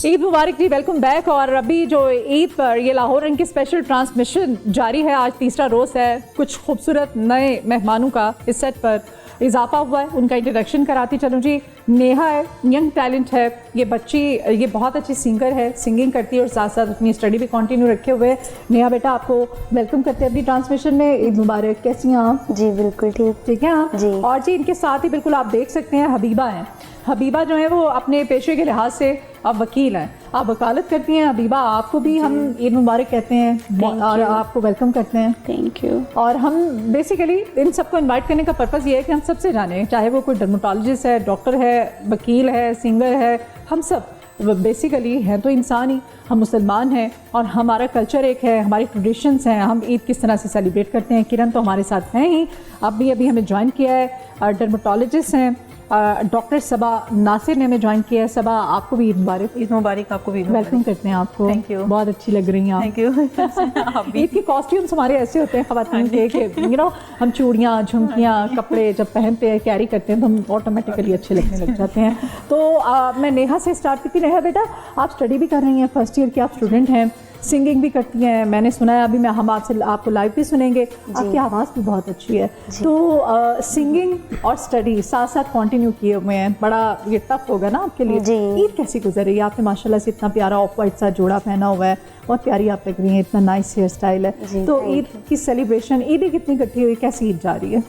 ईद मुबारक जी, welcome back. और अभी जो ईद पर ये लाहौर रंग की स्पेशल ट्रांसमिशन जारी है, आज तीसरा रोज़ है। कुछ खूबसूरत नए मेहमानों का इस सेट पर इजाफा हुआ है, उनका इंट्रोडक्शन कराती चलूँ जी। नेहा है, यंग टैलेंट है ये बच्ची, ये बहुत अच्छी सिंगर है, सिंगिंग करती है और साथ साथ अपनी स्टडी भी कंटिन्यू रखे हुए है। नेहा बेटा, आपको वेलकम करते हैं अपनी ट्रांसमिशन में। ईद मुबारक। कैसी हैं आप? जी बिल्कुल ठीक है आप जी। और जी इनके साथ ही बिल्कुल आप देख सकते हैं हबीबा हैं। हबीबा जो है वो अपने पेशे के लिहाज से आप वकील हैं, आप वकालत करती हैं। हबीबा, आपको भी हम ईद मुबारक कहते हैं और आपको वेलकम करते हैं। Thank you. और हम बेसिकली इन सबको इनवाइट करने का पर्पज़ ये है कि हम सबसे जानें, चाहे वो कोई डर्मेटोलॉजिस्ट है, डॉक्टर है, वकील है, सिंगर है, हम सब बेसिकली हैं तो इंसान ही। हम मुसलमान हैं और हमारा कल्चर एक है, हमारी ट्रेडिशंस हैं, हम ईद किस तरह से सेलिब्रेट करते हैं। किरण तो हमारे साथ हैं ही, अभी हमें ज्वाइन किया है। डर्मेटोलॉजिस्ट हैं डॉक्टर सबा नासिर ने हमें ज्वाइन किया है। सबा, आपको भी ईद मुबारक। ईद मुबारक। आपको भी वेलकम करते हैं आपको। Thank you. बहुत अच्छी लग रही हैं आप। Thank you. ईद के कॉस्ट्यूम्स हमारे ऐसे होते हैं ख़वातीन के कि यू नो हम चूड़ियाँ, झुमकियाँ, कपड़े जब पहनते हैं, कैरी करते हैं तो हम ऑटोमेटिकली अच्छे लगने लग जाते हैं। तो मैं नेहा से स्टार्ट करती। नेहा बेटा, आप स्टडी भी कर रही हैं, फर्स्ट ईयर की आप स्टूडेंट हैं, सिंगिंग भी करती हैं, मैंने सुना है। अभी हम आपको लाइव भी सुनेंगे, आपकी आवाज़ भी बहुत अच्छी है। तो सिंगिंग और स्टडी साथ साथ कंटिन्यू किए हुए हैं, बड़ा ये टफ होगा ना आपके लिए। ईद कैसी गुजर रही है? आपने माशाल्लाह से इतना प्यारा ऑफ वाइट सा जोड़ा पहना हुआ है, बहुत प्यारी आप लग रही हैं, इतना नाइस हेयर स्टाइल है। तो ईद की सेलिब्रेशन, ईद कितनी इकट्ठी हुई, कैसी ईद जा रही है?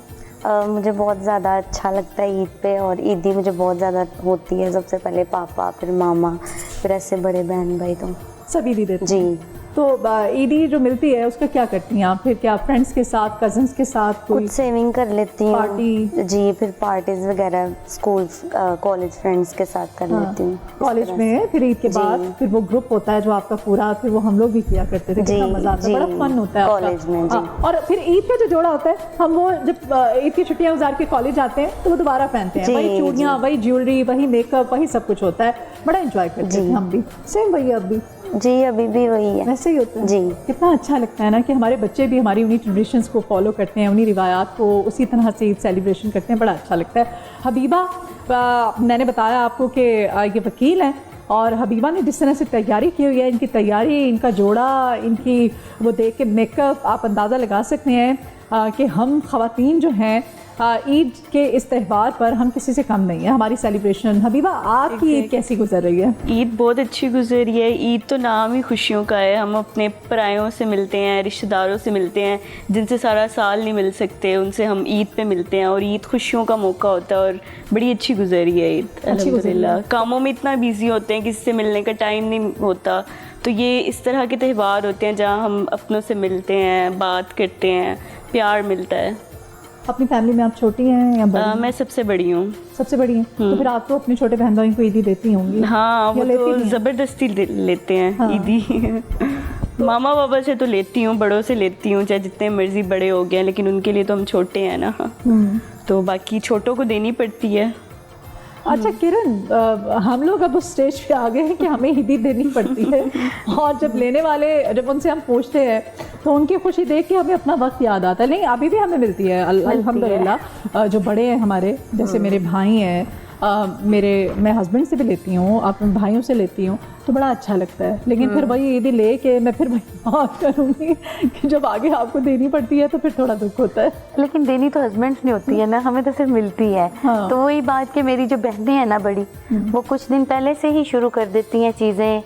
मुझे बहुत ज़्यादा अच्छा लगता है ईद पे, और ईदी मुझे बहुत ज़्यादा होती है। सबसे पहले पापा, फिर मामा, फिर ऐसे बड़े बहन भाई, तो सब ईदी देते जी। तो ईदी जो मिलती है उसका क्या करती हैं आप फिर? क्या फ्रेंड्स के साथ, कजन्स के साथ कोई कुछ सेविंग कर लेती हूँ, पार्टी? जी, फिर पार्टीज वगैरह स्कूल कॉलेज फ्रेंड्स के साथ कर लेती हूँ। कॉलेज में फिर ईद के बाद फिर वो ग्रुप होता है जो आपका पूरा, फिर वो हम लोग भी किया करते थे, कितना मजा आता है, बड़ा फन होता है कॉलेज में। जी। और फिर ईद का जो जोड़ा होता है, हम वो जब ईद की छुट्टियां गुजार के कॉलेज आते हैं तो वो दोबारा पहनते हैं, वही चूड़ियाँ, वही ज्वेलरी, वही मेकअप, वही सब कुछ होता है, बड़ा एंजॉय करते हैं हम भी। सेम वही अब भी? जी, अभी भी वही है, वैसे ही होता है जी। कितना अच्छा लगता है ना कि हमारे बच्चे भी हमारी उन्हीं ट्रेडिशंस को फॉलो करते हैं, उन्हीं रिवायात को उसी तरह से ईद सेलिब्रेशन करते हैं, बड़ा अच्छा लगता है। हबीबा, मैंने बताया आपको कि ये वकील हैं और हबीबा ने जिस तरह से तैयारी की हुई है, इनकी तैयारी, इनका जोड़ा, इनकी वो देख के मेकअप, आप अंदाज़ा लगा सकते हैं कि हम ख़वातीन जो हैं ईद के इस त्यौहार पर हम किसी से कम नहीं है, हमारी सेलिब्रेशन। हबीबा, आपकी ईद कैसी गुजर रही है? ईद बहुत अच्छी गुजरी है। ईद तो नाम ही खुशियों का है। हम अपने परायों से मिलते हैं, रिश्तेदारों से मिलते हैं जिनसे सारा साल नहीं मिल सकते, उनसे हम ईद पे मिलते हैं और ईद खुशियों का मौका होता है और बड़ी अच्छी गुजरी है ईद, अल्हम्दुलिल्लाह। कामों में इतना बिजी होते हैं, किसी से मिलने का टाइम नहीं होता, तो ये इस तरह के त्यौहार होते हैं जहाँ हम अपनों से मिलते हैं, बात करते हैं, प्यार मिलता है। अपनी फैमिली में आप छोटी हैं या बड़ी? मैं सबसे बड़ी हूँ। सबसे बड़ी हैं, तो फिर आप तो अपने छोटे बहन भाई को ईदी देती होंगी? हाँ, वो तो ज़बरदस्ती लेते हैं। हाँ। ईदी मामा बाबा से तो लेती हूँ, बड़ों से लेती हूँ, चाहे जितने मर्जी बड़े हो गए, लेकिन उनके लिए तो हम छोटे हैं ना, तो बाकी छोटों को देनी पड़ती है। अच्छा किरण, हम लोग अब उस स्टेज पे आ गए हैं कि हमें ईदी देनी पड़ती है और जब लेने वाले, जब उनसे हम पूछते हैं तो उनकी खुशी देख के हमें अपना वक्त याद आता है। नहीं, अभी भी हमें मिलती है अल्हम्दुलिल्लाह। जो बड़े हैं हमारे, जैसे मेरे भाई हैं, मैं हस्बैंड से भी लेती हूँ, अपने भाइयों से लेती हूँ, तो बड़ा अच्छा लगता है। लेकिन फिर वही ईदी ले के मैं फिर वही बात करूँगी कि जब आगे आपको देनी पड़ती है तो फिर थोड़ा दुख होता है। लेकिन देनी तो हस्बैंड्स ने होती है ना, हमें तो सिर्फ मिलती है। हाँ। तो वही बात कि मेरी जो बहनें हैं ना बड़ी, वो कुछ दिन पहले से ही शुरू कर देती हैं चीज़ें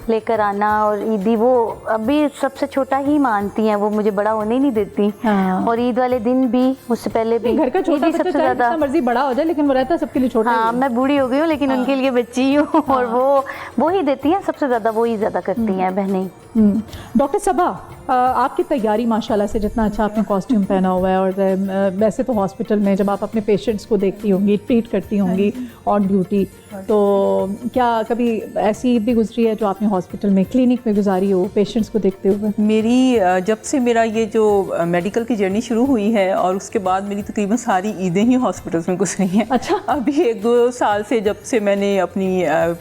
लेकर आना, और ईदी वो अभी सबसे छोटा ही मानती हैं, वो मुझे बड़ा होने ही नहीं देती। हाँ। और ईद वाले दिन भी, उससे पहले भी घर का छोटा बच्चा सबसे ज़्यादा मर्जी बड़ा हो जाए लेकिन वो रहता है सबके लिए छोटा। हाँ, मैं बूढ़ी हो गई हूँ लेकिन उनके लिए बच्ची हूँ। और वो ही देती हैं सबसे ज़्यादा, वो ही ज़्यादा करती हैं बहनें। डॉक्टर सबा, आपकी तैयारी माशाल्लाह से, जितना अच्छा आपने कॉस्ट्यूम पहना हुआ है, और वैसे तो हॉस्पिटल में जब आप अपने पेशेंट्स को देखती होंगी, ट्रीट करती होंगी ऑन ड्यूटी, तो क्या कभी ऐसी ईद भी गुजरी है जो आपने हॉस्पिटल में, क्लिनिक में गुजारी हो पेशेंट्स को देखते हुए? मेरी जब से मेरा ये जो मेडिकल की जर्नी शुरू हुई है और उसके बाद मेरी तकरीबन सारी ईदें ही हॉस्पिटल्स में गुजरी हैं। अच्छा। अभी 1-2 साल से जब से मैंने अपनी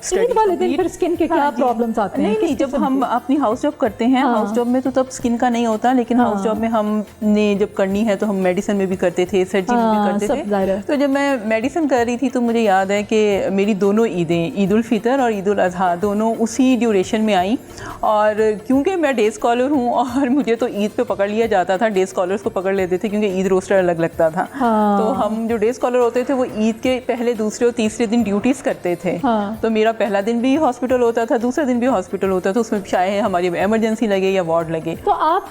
स्टडी वाले दिन फिर स्किन के क्या प्रॉब्लम्स आते हैं? नहीं, जब हम अपनी हाउस हाउस जॉब करते हैं। हाउस जॉब में तो तब स्किन का नहीं होता, लेकिन हाउस जॉब में हमने जब करनी है तो हम मेडिसिन में भी करते थे, सर्जरी में भी करते थे। तो जब मैं मेडिसिन कर रही थी तो मुझे याद है कि मेरी दोनों ईदें, ईद उल फितर और ईद उल अज़हा, दोनों उसी ड्यूरेशन में आई। और क्योंकि मैं डे स्कॉलर हूँ और मुझे तो ईद पे पकड़ लिया जाता था, डे स्कॉलर्स को पकड़ लेते थे क्योंकि ईद रोस्टर अलग लगता था। तो हम जो डे स्कॉलर होते थे वो ईद के पहले, दूसरे और तीसरे दिन ड्यूटीज़ करते थे। तो मेरा पहला दिन भी हॉस्पिटल होता था, दूसरा दिन भी हॉस्पिटल होता था, उसमें चाहे हमारी इमरजेंसी लगे या वार्ड लगे। तो आप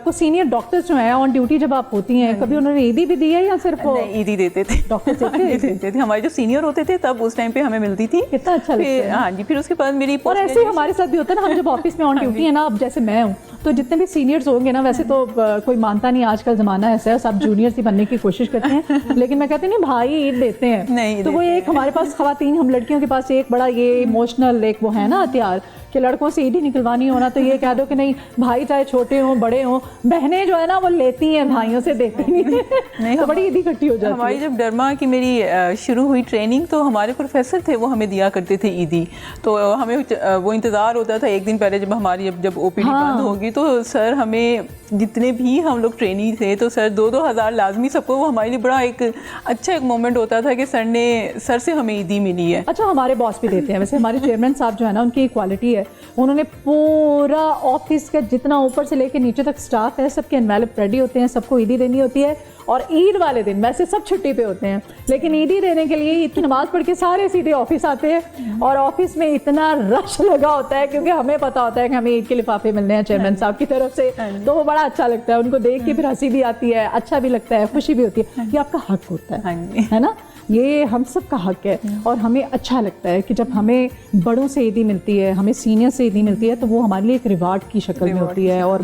को सीनियर डॉक्टर्स जो हैं ऑन ड्यूटी जब आप होती हैं, कभी उन्होंने ईदी भी दी है या सिर्फ ईदी देते थे? डॉक्टर देते थे। हमारे जो सीनियर होते थे तब उस टाइम पे हमें मिलती थी। कितना अच्छा लगता है। हाँ जी, फिर उसके बाद मेरी और ऐसे ही हमारे साथ भी होता है ना, हम जब ऑफिस में ऑन ड्यूटी है ना, अब जैसे मैं हूँ तो जितने भी सीनियर्स होंगे ना, वैसे तो कोई मानता नहीं, आजकल ज़माना ऐसा है, सब जूनियर्स ही बनने की कोशिश करते हैं, लेकिन मैं कहती नहीं भाई ईद देते हैं। नहीं तो वो एक हमारे पास ख़वातीन, हम लड़कियों के पास एक बड़ा ये इमोशनल एक वो है ना हथियार कि लड़कों से ईदी निकलवानी होना तो ये कह दो कि नहीं भाई, चाहे छोटे हों बड़े हों, बहनें जो है ना वो लेती हैं, भाइयों से देती नहीं तो बड़ी ईदी इकट्ठी हो जाती है। हमारी जब डरमा की मेरी शुरू हुई ट्रेनिंग तो हमारे प्रोफेसर थे, वो हमें दिया करते थे ईदी। तो हमें वो इंतज़ार होता था एक दिन पहले, जब हमारी जब ओपीडी बंद होगी तो सर हमें, जितने भी हम लोग ट्रेनी थे तो सर 2-2 हज़ार लाजमी सबको, वो हमारे लिए बड़ा एक अच्छा एक मोमेंट होता था कि सर से हमें ईदी मिली है। अच्छा, हमारे बॉस भी देते हैं वैसे, हमारे चेयरमैन साहब जो है ना, उनकी क्वालिटी है, उन्होंने पूरा ऑफिस का जितना ऊपर से लेके नीचे तक स्टाफ है सबके एनवेलप रेडी होते हैं, सबको ईदी देनी होती है। और ईद वाले दिन वैसे सब छुट्टी पे होते हैं, लेकिन ईदी देने के लिए ईद की नमाज पढ़ के सारे सीधे ऑफिस आते हैं और ऑफिस में इतना रश लगा होता है क्योंकि हमें पता होता है कि हमें ईद के लिफाफे मिलने हैं चेयरमैन साहब की तरफ से। तो वो बड़ा अच्छा लगता है, उनको देख के फिर हंसी भी आती है, अच्छा भी लगता है, खुशी भी होती है। ये आपका हक होता है ना, ये हम सब का हक है। और हमें अच्छा लगता है कि जब हमें बड़ों से ईदी मिलती है, हमें सीनियर से ईदी मिलती है, तो वो हमारे लिए एक रिवार्ड की शक्ल में होती है। और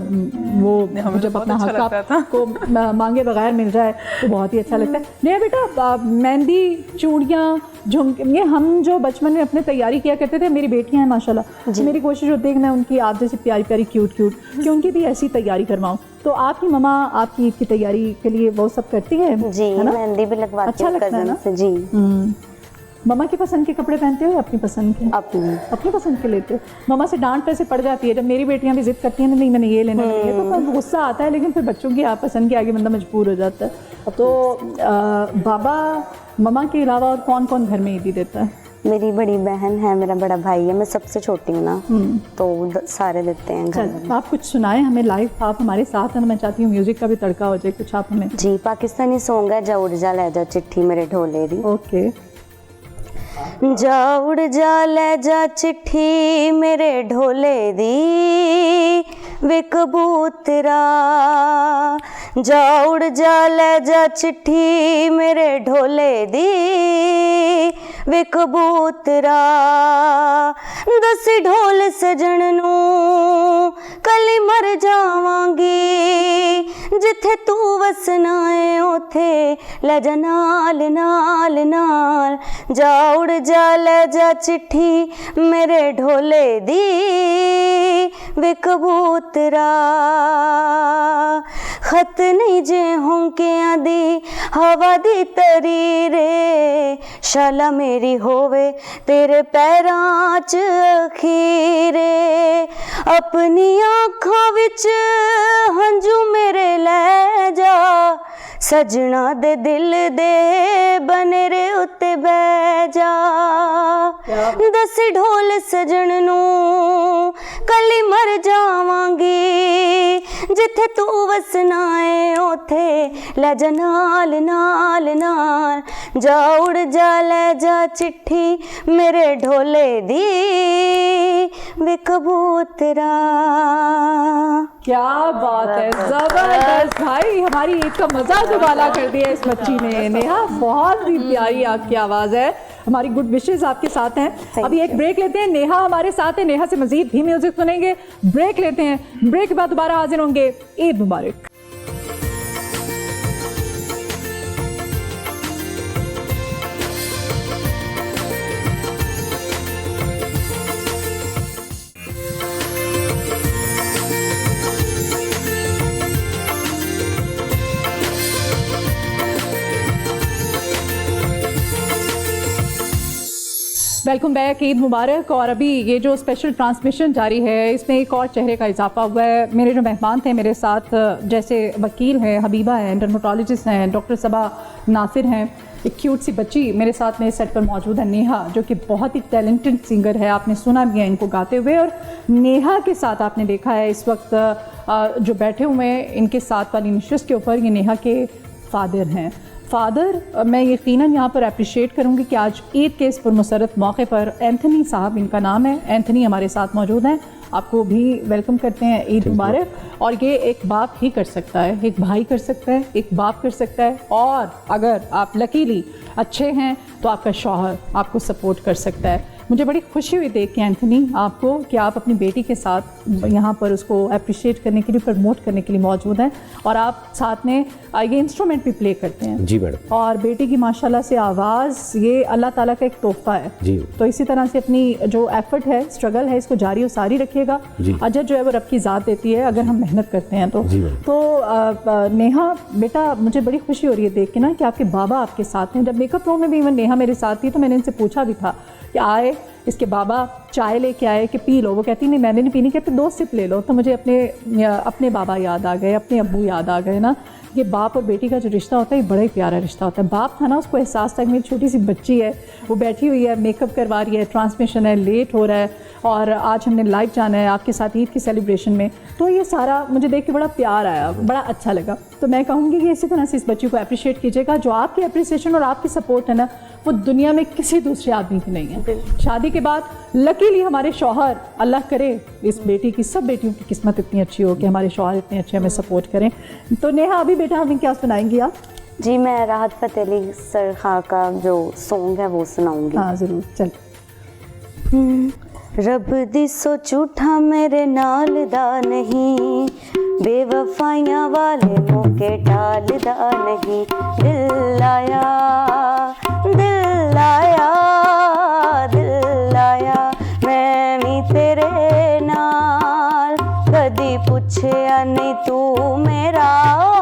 वो जब अपना हक आपको मांगे बगैर मिल जाए तो बहुत ही अच्छा लगता है। नहीं बेटा, मेहंदी, चूड़ियाँ, झुमके, ये हम जो बचपन में अपने तैयारी किया करते थे, मेरी बेटियाँ हैं माशाल्लाह, मेरी कोशिश होती है कि मैं उनकी आप जैसी प्यारी प्यारी क्यूट कि उनकी भी ऐसी तैयारी करवाऊँ। तो आपकी मम्मा आपकी ईद की तैयारी के लिए वो सब करती है जी, मेहंदी भी लगवाती अच्छा लगता है ना जी। मम्मा की पसंद के कपड़े पहनते हो या अपनी पसंद के? अपनी पसंद के लेते हो। मम्मा से डांट पैसे पड़ जाती है जब मेरी बेटियां भी जिद करती हैं नहीं मैंने ये लेना है, तो गुस्सा आता है, लेकिन फिर बच्चों की आप पसंद के आगे बंदा मजबूर हो जाता है। तो बाबा मम्मा के अलावा और कौन कौन घर में ईदी देता है? मेरी बड़ी बहन है, मेरा बड़ा भाई है, मैं सबसे छोटी हूँ ना, तो सारे देते हैं घर में। आप कुछ सुनाएं हमें लाइव, आप हमारे साथ हैं, मैं चाहती हूँ म्यूजिक का भी तड़का हो जाए कुछ आप हमें। जी, पाकिस्तानी सॉन्ग है जा उड़ जा ले जा चिट्ठी मेरे ढोले दी। ओके। जा उड़ जा ले जा चिट्ठी मेरे ढोले दी वे कबूतरा, जा उड़ जा ले जा चिट्ठी मेरे ढोले दी वे कबूतरा, दस ढोल सजन नू कली मर जावांगी, जिथे तू वसना है उथे ले जा नाल नाल नाल, जा उड़ जा ले जा चिट्ठी मेरे ढोले दी वे कबूतरा, खत नहीं जे होंकियां दी हवा दी तरी रे, शाला मेरी होवे तेरे पैरां च अखीरे, अपनी आँखां विच हंझू मेरे ले जा, सजना दे दिल दे बनेरे उत्ते बह जा, दस ढोल सजन नू कली मर जावांगी, जिथे तू वसना है उथे ले जा नाल नाल नाल, जा उड़ जा ले जा चिट्ठी मेरे ढोले दी वे कबूतरा। क्या बात है, जबरदस्त भाई, हमारी ईद का मजा दुबाला कर दिया इस बच्ची ने। नेहा, बहुत ही प्यारी आपकी आवाज़ है, हमारी गुड विशेस आपके साथ हैं। अभी एक ब्रेक लेते हैं, नेहा हमारे साथ है, नेहा से मजीद भी म्यूजिक सुनेंगे। ब्रेक लेते हैं, ब्रेक के बाद दोबारा हाजिर होंगे। ईद मुबारक। वेलकम बैक, ईद मुबारक। और अभी ये जो स्पेशल ट्रांसमिशन जारी है इसमें एक और चेहरे का इजाफा हुआ है। मेरे जो मेहमान थे मेरे साथ, जैसे वकील हैं हबीबा हैं, डर्मेटोलॉजिस्ट हैं, डॉक्टर सबा नासिर हैं, एक क्यूट सी बच्ची मेरे साथ में सेट पर मौजूद है नेहा, जो कि बहुत ही टैलेंटेड सिंगर है। आपने सुना भी है इनको गाते हुए। और नेहा के साथ आपने देखा है इस वक्त जो बैठे हुए हैं इनके साथ वाली नशिस्त के ऊपर, ये नेहा के फादर हैं। फादर मैं यकीनन यहाँ पर अप्रिशिएट करूँगी कि आज ईद के इस पुरमसरत मौके पर एंथनी साहब, इनका नाम है, एंथनी हमारे साथ मौजूद हैं। आपको भी वेलकम करते हैं, ईद मुबारक। और ये एक बाप ही कर सकता है, एक भाई कर सकता है, एक बाप कर सकता है, और अगर आप लकीली अच्छे हैं तो आपका शौहर आपको सपोर्ट कर सकता है। मुझे बड़ी खुशी हुई देख के एंथनी आपको कि आप अपनी बेटी के साथ यहाँ पर उसको अप्रिशिएट करने के लिए, प्रमोट करने के लिए मौजूद हैं, और आप साथ में ये इंस्ट्रूमेंट भी प्ले करते हैं। जी मैडम। और बेटी की माशाल्लाह से आवाज़, ये अल्लाह ताला का एक तोहफा है जी। तो इसी तरह से अपनी जो एफर्ट है, स्ट्रगल है, इसको जारी और सारी रखिएगा। अजर जो है वो रब की ज़ात देती है अगर हम मेहनत करते हैं तो नेहा बेटा, मुझे बड़ी खुशी हो रही है देख के ना कि आपके बाबा आपके साथ हैं। जब मेकअप रूम में भी इवन नेहा मेरे साथ थी तो मैंने इनसे पूछा भी था कि आए इसके बाबा चाय लेके आए कि पी लो, वो कहती नहीं मैंने नहीं पीनी, कहते 2 सिप ले लो। तो मुझे अपने बाबा याद आ गए, अपने अब्बू याद आ गए ना। ये बाप और बेटी का जो रिश्ता होता है ये बड़ा ही प्यारा रिश्ता होता है। बाप था ना, उसको एहसास था कि मेरी छोटी सी बच्ची है, वो बैठी हुई है, मेकअप करवा रही है, ट्रांसमिशन है, लेट हो रहा है, और आज हमने लाइव जाना है आपके साथ ईद की सेलिब्रेशन में। तो ये सारा मुझे देख के बड़ा प्यार आया, बड़ा अच्छा लगा। तो मैं कहूँगी कि इसी तरह से इस बच्ची को अप्रिशिएट कीजिएगा। जो आपकी अप्रिसिएशन और आपकी सपोर्ट है ना, वो दुनिया में किसी दूसरे आदमी की नहीं है। शादी के बाद लकीली हमारे शौहर, अल्लाह करे इस बेटी की, सब बेटियों की किस्मत इतनी अच्छी हो कि हमारे शौहर इतने अच्छे हमें सपोर्ट करें। तो नेहा अभी बेटा हमें क्या सुनाएंगी आप? जी, मैं राहत फ़तेह अली सर खां का जो सॉन्ग है वो सुनाऊंगी। हाँ ज़रूर, चल। रब दिसो झूठा मेरे नाल दा नहीं, बेवफाइयां वाले मौके टालदा नहीं। दिल आया दिल आया दिल आया, मैं भी तेरे नाल, कदी पुछया नहीं तू मेरा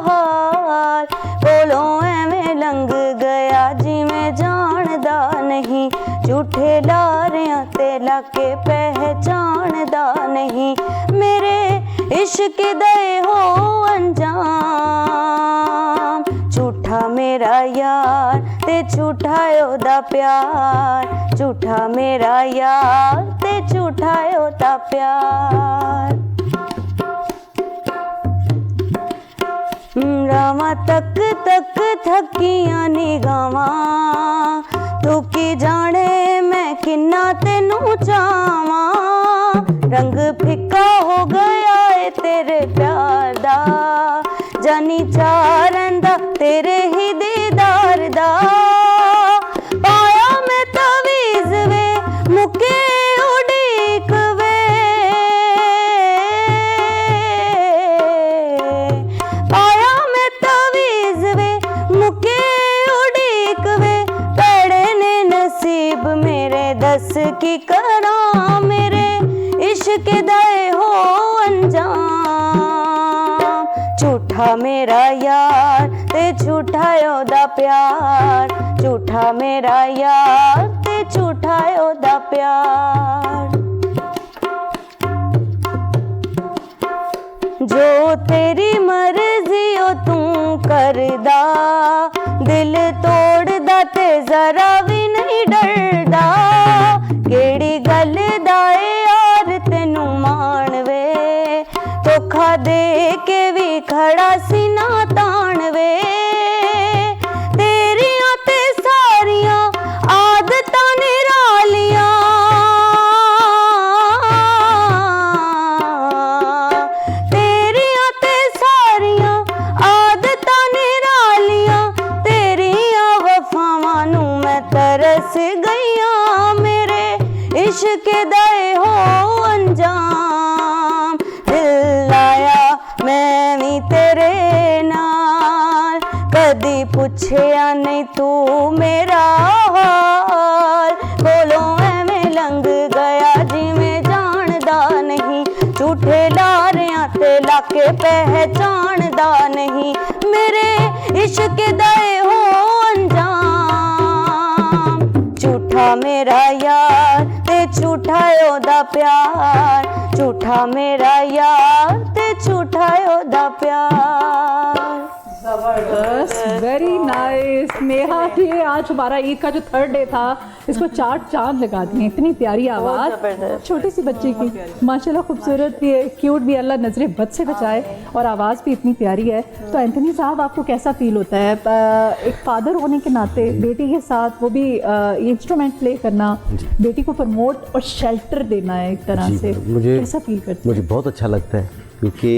हाल, कोलों एवें लंघ गया जिवें जानदा नहीं। झूठे लारियां ते लाके पहचानदा नहीं, मेरे इश्क दे हो अंजाम। झूठा मेरा यार ते झूठा ओदा प्यार, झूठा मेरा यार ते झूठा ओदा प्यार। रावां तक तक थकियां निगावां, तू की जाने मैं किन्ना तेनू चावां। रंग फिक्का हो गया है तेरे प्यार दा, जानी चारंदा तेरे ही दीदार दा। पाया मैं तवीज़ वे मुके उड़ीक वे, पाया मैं तवीज़ वे मुके उड़ीक वे। पेड़े ने नसीब मेरे दस की करा, मेरे इश्क दाए हो अंजाम। झूठा मेरा यार ते झूठा ओदा प्यार, झूठा मेरा यार ते झूठा ओदा प्यार। जो तेरी मर्जी ओ तू करदा, दिल तोड़दा ते जरा भी नहीं डरदा। केड़ी गल दा यार तेनू मान वे, धोखा दे के भी खड़ा सीना तान वे। तेरियां ते सारियां आदतां निरालियां, तेरियां ते सारियां आदतां निरालियां। तेरियां वफावां नू मैं तरस गईयां, मेरे इश्क दे हो अंजाम। दिल आया मैं भी तेरे नाल, कदी पुछया नहीं तू मेरा हाल, कोलों एवें लंघ गया जिवें जानदा नहीं। झूठे लारियां ते लाके पहचानदा नहीं, मेरे इश्क दे हो अंजाम। झूठा झूठा मेरा यार ते झूठा ओदा प्यार, झूठा मेरा यार ते झूठा ओदा प्यार। जबरदस्त, वेरी नाइस। नेहा, ये आज हमारा ईद का जो थर्ड डे था, इसको 4 चांद लगा दिए। इतनी प्यारी आवाज़ छोटी सी बच्ची की, माशाल्लाह खूबसूरत भी है, क्यूट भी, अल्लाह नजरे बद से बचाए, और आवाज़ भी इतनी प्यारी है। तो एंथनी साहब, आपको कैसा फील होता है एक फादर होने के नाते बेटी के साथ, वो भी इंस्ट्रूमेंट प्ले करना, बेटी को प्रमोट और शेल्टर देना है एक तरह से, कैसा फील करते हैं? मुझे बहुत अच्छा लगता है, क्योंकि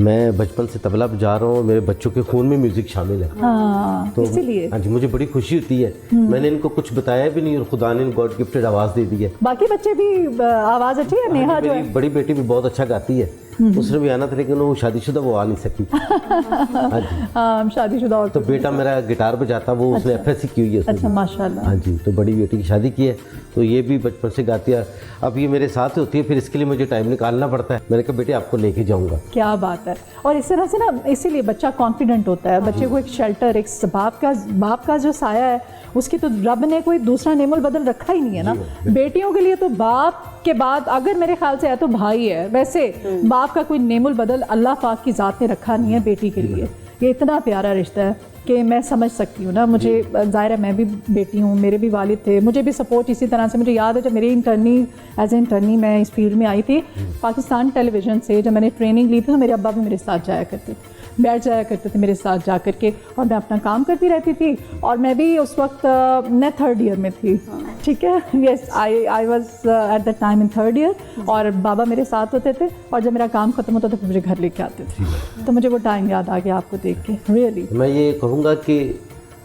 मैं बचपन से तबला बजा रहा हूँ, मेरे बच्चों के खून में म्यूजिक शामिल है। हाँ, तो इसीलिए हाँ जी, मुझे बड़ी खुशी होती है। मैंने इनको कुछ बताया भी नहीं और खुदा ने गॉड गिफ्टेड आवाज़ दे दी है। बाकी बच्चे भी आवाज़ अच्छी है। नेहा जो है, बड़ी बेटी भी बहुत अच्छा गाती है, उसने भी आना था, लेकिन वो शादीशुदा, वो आ नहीं सकी। हाँ जी, हाँ, शादीशुदा औरत। तो बेटा मेरा गिटार बजाता, वो उसने FSC की हुई है। अच्छा, माशाल्लाह। हाँ जी, तो बड़ी बेटी की शादी की है, तो ये भी बचपन से गाती है। अब ये मेरे साथ होती है, फिर इसके लिए मुझे टाइम निकालना पड़ता है। मैंने कहा बेटे आपको लेके जाऊंगा। क्या बात है। और इस तरह से ना, इसीलिए बच्चा कॉन्फिडेंट होता है, बच्चे को एक शेल्टर, एक बाप का जो साया है, उसकी तो रब ने कोई दूसरा नेमुल बदल रखा ही नहीं है ना। बेटियों के लिए तो बाप के बाद अगर मेरे ख्याल से है तो भाई है। वैसे बाप का कोई नेमुल बदल अल्लाह पाक की ज़ात ने रखा नहीं है बेटी के लिए। ये इतना प्यारा रिश्ता है कि मैं समझ सकती हूँ ना। मुझे ज़ाहिर है, मैं भी बेटी हूँ, मेरे भी वालिद थे, मुझे भी सपोर्ट इसी तरह से। मुझे याद है जब मेरी एज ए इंटर्नी मैं इस फील्ड में आई थी पाकिस्तान टेलीविज़न से, जब मैंने ट्रेनिंग ली थी, तो मेरे अब्बा भी मेरे साथ जाया करते थे, बैठ जाया करते थे मेरे साथ जा कर के, और मैं अपना काम करती रहती थी। और मैं भी उस वक्त मैं 3rd ईयर में थी, ठीक है। Yes, I was at the time in 3rd year, और बाबा मेरे साथ होते थे, और जब मेरा काम ख़त्म होता था फिर मुझे घर लेके आते थे। तो मुझे वो टाइम याद आ गया आपको देख के, रियली। मैं ये कहूँगा कि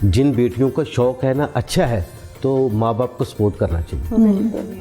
जिन बेटियों का शौक़ है ना, अच्छा है, तो माँ बाप को सपोर्ट करना चाहिए,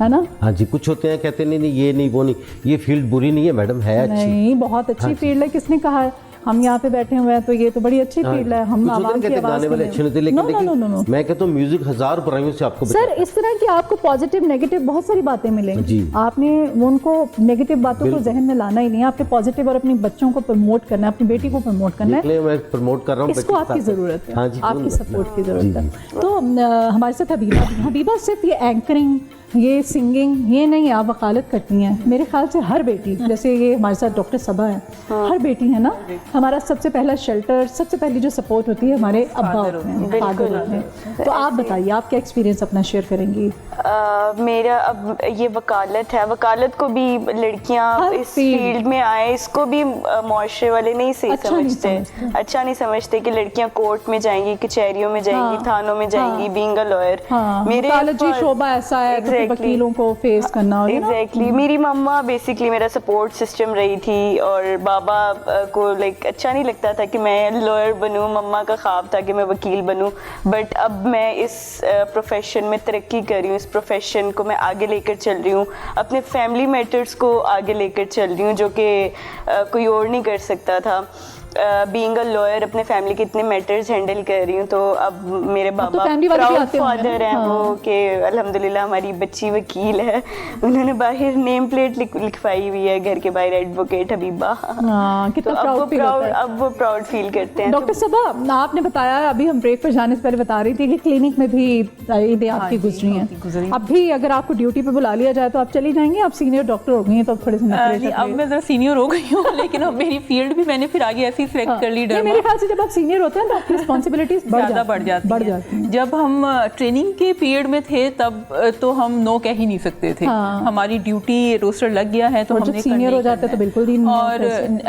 है ना। हाँ जी, कुछ होते हैं कहते नहीं ये नहीं वो नहीं, ये फील्ड बुरी नहीं है मैडम, है अच्छी। नहीं, बहुत अच्छी फील्ड है। किसने कहा है? हम यहाँ पे बैठे हुए हैं तो ये तो बड़ी अच्छी फील्ड है। हम आवाम की आवाज़ गाने वाले अच्छे होते, लेकिन मैं कहता हूँ म्यूजिक 1000 बुराइयों से आपको सर, इस तरह की आपको पॉजिटिव नेगेटिव बहुत सारी बातें मिलेंगी। आपने उनको नेगेटिव बातों को जहन में लाना ही नहीं है, आपने पॉजिटिव और अपने बच्चों को प्रमोट करना है, अपनी बेटी को प्रमोट करना है। मैं प्रमोट कर रहा हूँ, इसको आपकी ज़रूरत है। हाँ जी, आपकी सपोर्ट की ज़रूरत है। तो हमारे साथ हबीबा सिर्फ ये एंकरिंग, ये सिंगिंग, ये नहीं, आप वकालत करती हैं। मेरे ख्याल से हर बेटी, जैसे ये हमारे साथ डॉक्टर सबा है, हर बेटी है ना, हमारा सबसे पहला शेल्टर, सबसे पहली जो सपोर्ट होती है हमारे अब्बा होते हैं, फादर होते हैं। तो आप बताइए, आप क्या एक्सपीरियंस अपना शेयर करेंगी? मेरा अब ये वकालत है, वकालत को भी लड़कियां इस फील्ड में आए, इसको भी माशरे वाले नहीं सही समझते, अच्छा नहीं समझते कि लड़कियां कोर्ट में जाएंगी, कचहरियों में जाएंगी, थानों में जाएंगी, बीइंग अ लॉयर। मेरे शोबा ऐसा है, वकीलों को फेस करना। एग्जैक्टली, मेरी मम्मा बेसिकली मेरा सपोर्ट सिस्टम रही थी, और बाबा को लाइक अच्छा नहीं लगता था कि मैं लॉयर बनूं, मम्मा का ख्वाब था कि मैं वकील बनूं। बट अब मैं इस प्रोफेशन में तरक्की कर रही हूँ, इस प्रोफेशन को मैं आगे लेकर चल रही हूँ, अपने फैमिली मैटर्स को आगे लेकर चल रही हूँ, जो कि कोई और नहीं कर सकता था। बीइंग अ लॉयर अपने फैमिली के इतने मैटर्स हैंडल कर रही हूँ, तो अब मेरे बाबा प्राउड फादर हैं वो कि अल्हम्दुलिल्लाह हमारी बच्ची वकील है। उन्होंने बाहर नेम प्लेट लिखवाई हुई है, घर के बाहर एडवोकेट हबीबा। कितना अब वो प्राउड फील करते हैं। डॉक्टर सबा, आपने बताया, अभी हम ब्रेक पर जाने से पहले बता रही थी कि क्लिनिक में भी ईदें आपकी गुजरी हैं। अब भी अगर आपको ड्यूटी पे बुला लिया जाए तो आप चली जाएंगी? आप सीनियर डॉक्टर हो गई हैं तो थोड़े से अब मैं जरा सीनियर हो गई हूँ, लेकिन अब मेरी फील्ड भी मैंने फिर आगे ऐसी सिलेक्ट कर ली। मेरे ख्याल से जब आप सीनियर होते हैं तो आपकी रिस्पॉन्सिबिलिटीज ज़्यादा बढ़ जाती हैं। जब हम ट्रेनिंग के पीरियड में थे तब तो हम नो कह ही नहीं सकते थे। हमारी ड्यूटी रोस्टर लग गया है तो हमने सीनियर हो जाते तो बिल्कुल ही और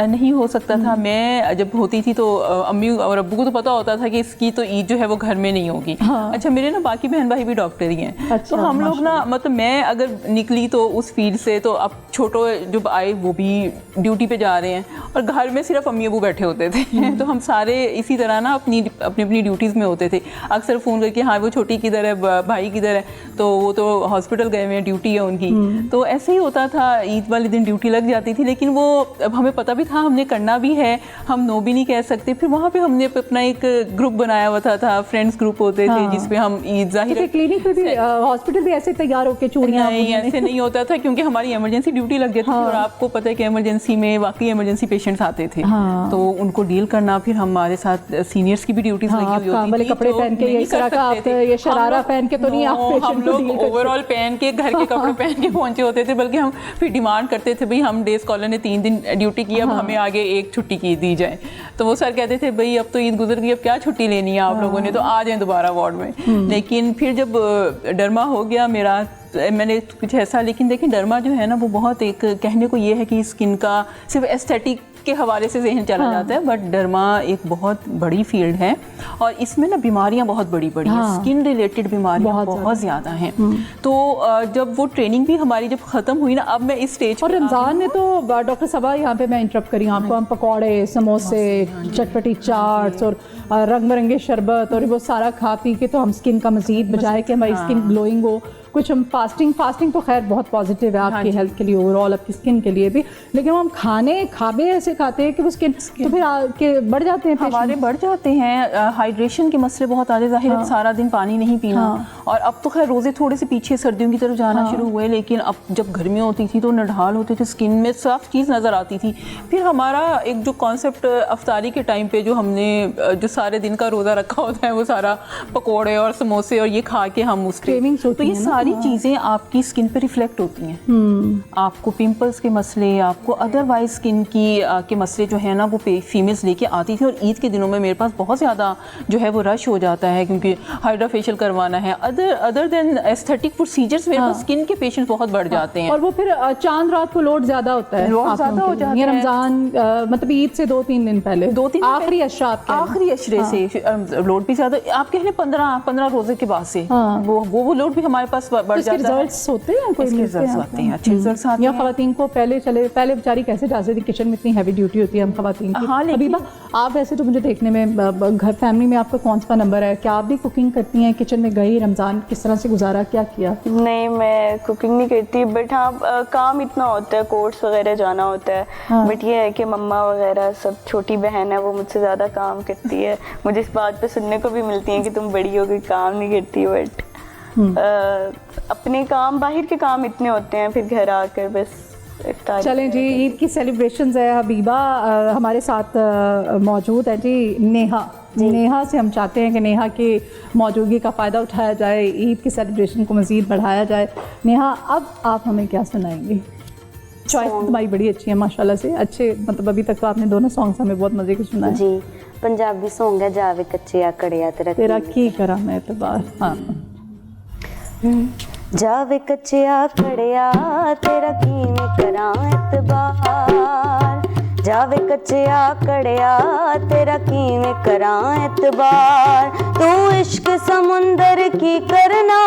नहीं हो सकता था। मैं जब होती थी तो अम्मी और अब्बू को तो पता होता था कि इसकी तो ईद जो है वो घर में नहीं होगी। अच्छा, मेरे ना बाकी बहन भाई भी डॉक्टर ही हैं, तो हम लोग ना मतलब मैं अगर निकली तो उस फील्ड से, तो अब छोटो जब आए वो भी ड्यूटी पे जा रहे हैं और घर में सिर्फ अम्मी अब्बू बैठे होते थे। तो हम सारे इसी तरह ना अपनी ड्यूटीज़ में होते थे। अक्सर फ़ोन करके हाँ वो छोटी किधर है, भाई किधर है, तो वो तो हॉस्पिटल गए हुए हैं, ड्यूटी है उनकी। तो ऐसे ही होता था, ईद वाले दिन ड्यूटी लग जाती थी, लेकिन वो अब हमें पता भी था हमने करना भी है, हम नो भी नहीं कह सकते। फिर वहाँ पे हमने अपना एक ग्रुप बनाया हुआ था, फ्रेंड्स ग्रुप होते थे जिसपे हम ईद जाहिर क्लिनिक पे भी, हॉस्पिटल भी ऐसे तैयार होकर चूड़ियाँ, नहीं ऐसे नहीं होता था क्योंकि हमारी इमरजेंसी ड्यूटी लग जाती थी और आपको पता है कि इमरजेंसी में वाकई इमरजेंसी पेशेंट्स आते थे। तो वो उनको डील करना, फिर हमारे साथ सीनियर्स की भी ड्यूटीज लगी हुई होती वाले थी, कपड़े पहन के, ये तरह का आप ये शरारा पहन के तो नहीं आप हम लोग ओवरऑल पहन के घर के कपड़े पहन के पहुंचे होते थे, बल्कि हम फिर डिमांड करते थे भाई हम डे स्कॉलर ने 3 दिन ड्यूटी की, अब हमें आगे एक छुट्टी की दी जाए। तो वो सर कहते थे भाई अब तो ईद गुजर गई, अब क्या छुट्टी लेनी है आप लोगों ने, तो आ जाए दोबारा वार्ड में। लेकिन फिर जब डरमा हो गया मेरा, मैंने कुछ ऐसा, लेकिन देखिए डरमा जो है ना वो बहुत एक कहने को ये है कि स्किन का सिर्फ एस्थेटिक के हवाले से जहन चला जाता है, बट डरमा एक बहुत बड़ी फील्ड है और इसमें ना बीमारियां बहुत बड़ी बड़ी हैं, स्किन रिलेटेड बीमारियां बहुत ज़्यादा हैं। तो जब वो ट्रेनिंग भी हमारी जब ख़त्म हुई ना, अब मैं इस स्टेज और रमज़ान में तो डॉक्टर सबा यहाँ पे मैं इंटरप्ट करी आपको, हम पकौड़े, समोसे, चटपटी चाट्स और रंग बिरंगे शरबत और वो सारा खा पी के तो हम स्किन का मज़ीद बजाय कि हमारी स्किन ग्लोइंग हो, कुछ हम फास्टिंग तो खैर बहुत पॉजिटिव है आपकी हेल्थ के लिए, ओवरऑल आपकी स्किन के लिए भी, लेकिन हम खाने ऐसे खाते हैं कि वो स्किन तो फिर के बढ़ जाते हैं, हमारे बढ़ जाते हैं। हाइड्रेशन के मसले बहुत आते, जाहिर है सारा दिन पानी नहीं पीना। और अब तो खैर रोज़े थोड़े से पीछे सर्दियों की तरफ जाना शुरू हुए, लेकिन अब जब गर्मी होती थी तो नढाल होते थे, स्किन में साफ चीज़ नज़र आती थी। फिर हमारा एक जो कॉन्सेप्ट अफ्तारी के टाइम पे जो हमने जो सारे दिन का रोज़ा रखा होता है, वो सारा पकौड़े और समोसे और ये खा के हम उसके, तो ये सारी चीज़ें आपकी स्किन पे रिफ्लेक्ट होती हैं। आपको पिंपल्स के मसले, आपको अदरवाइज स्किन की के मसले जो है ना वो फीमेल्स लेके आती थी। और ईद के दिनों में मेरे पास बहुत ज़्यादा जो है वो रश हो जाता है, क्योंकि हाइड्रा फेशियल करवाना है, अदर देन एस्थेटिक प्रोसीजर्स मेरे पास स्किन के पेशेंट्स बहुत बढ़ जाते हैं। और वो फिर चांद रात को लोड ज़्यादा होता है, लोड ज़्यादा हो जाता है। रमज़ान मतलब ईद से 2-3 दिन पहले, 2-3 आखिरी आखिरी अशरे से लोड भी ज़्यादा, आप कह लें 15 रोज़े के बाद से वो लोड भी हमारे पास बढ़ जाता है। रिजल्ट्स होते हैं, कोई रिजल्ट्स आते हैं, अच्छे रिजल्ट्स आते हैं। ख़वातीन को पहले बेचारी कैसे जा सकती, किचन में इतनी हैवी ड्यूटी होती है हम ख़वातीन की। हाँ, हबीबा आप वैसे तो मुझे देखने में घर फैमिली में आपका कौन सा नंबर है, क्या आप भी कुकिंग करती हैं, किचन में गई, रमज़ान किस तरह से गुजारा, क्या किया? नहीं, मैं कुकिंग नहीं करती, बट हाँ काम इतना होता है, कोर्स वगैरह जाना होता है। बट ये है कि मम्मा वगैरह सब, छोटी बहन है वो मुझसे ज़्यादा काम करती है। मुझे इस बात पे सुनने को भी मिलती है कि तुम बड़ी हो गई काम नहीं करती, बट अपने काम, बाहर के काम इतने होते हैं, फिर घर आकर बस। चलें जी, ईद की सेलिब्रेशंस है। हबीबा हमारे साथ मौजूद है जी नेहा से हम चाहते हैं कि नेहा की मौजूदगी का फ़ायदा उठाया जाए, ईद की सेलिब्रेशन को मज़ीद बढ़ाया जाए। नेहा, अब आप हमें क्या सुनाएंगी? चॉइस तुम्हारी बड़ी अच्छी है माशाल्लाह से, अच्छे, मतलब अभी तक तो आपने दोनों सॉन्ग्स हमें बहुत मज़े के सुनाए जी। पंजाबी सॉन्ग है जावे कच्चिया कड़िया तेरा की करा मैं एतबार। हाँ, जावे कच्चिया कड़िया तेरा किवें करां एतबार, जावे कच्चिया कड़िया तेरा किवें करां एतबार, तू इश्क समुंदर की करना,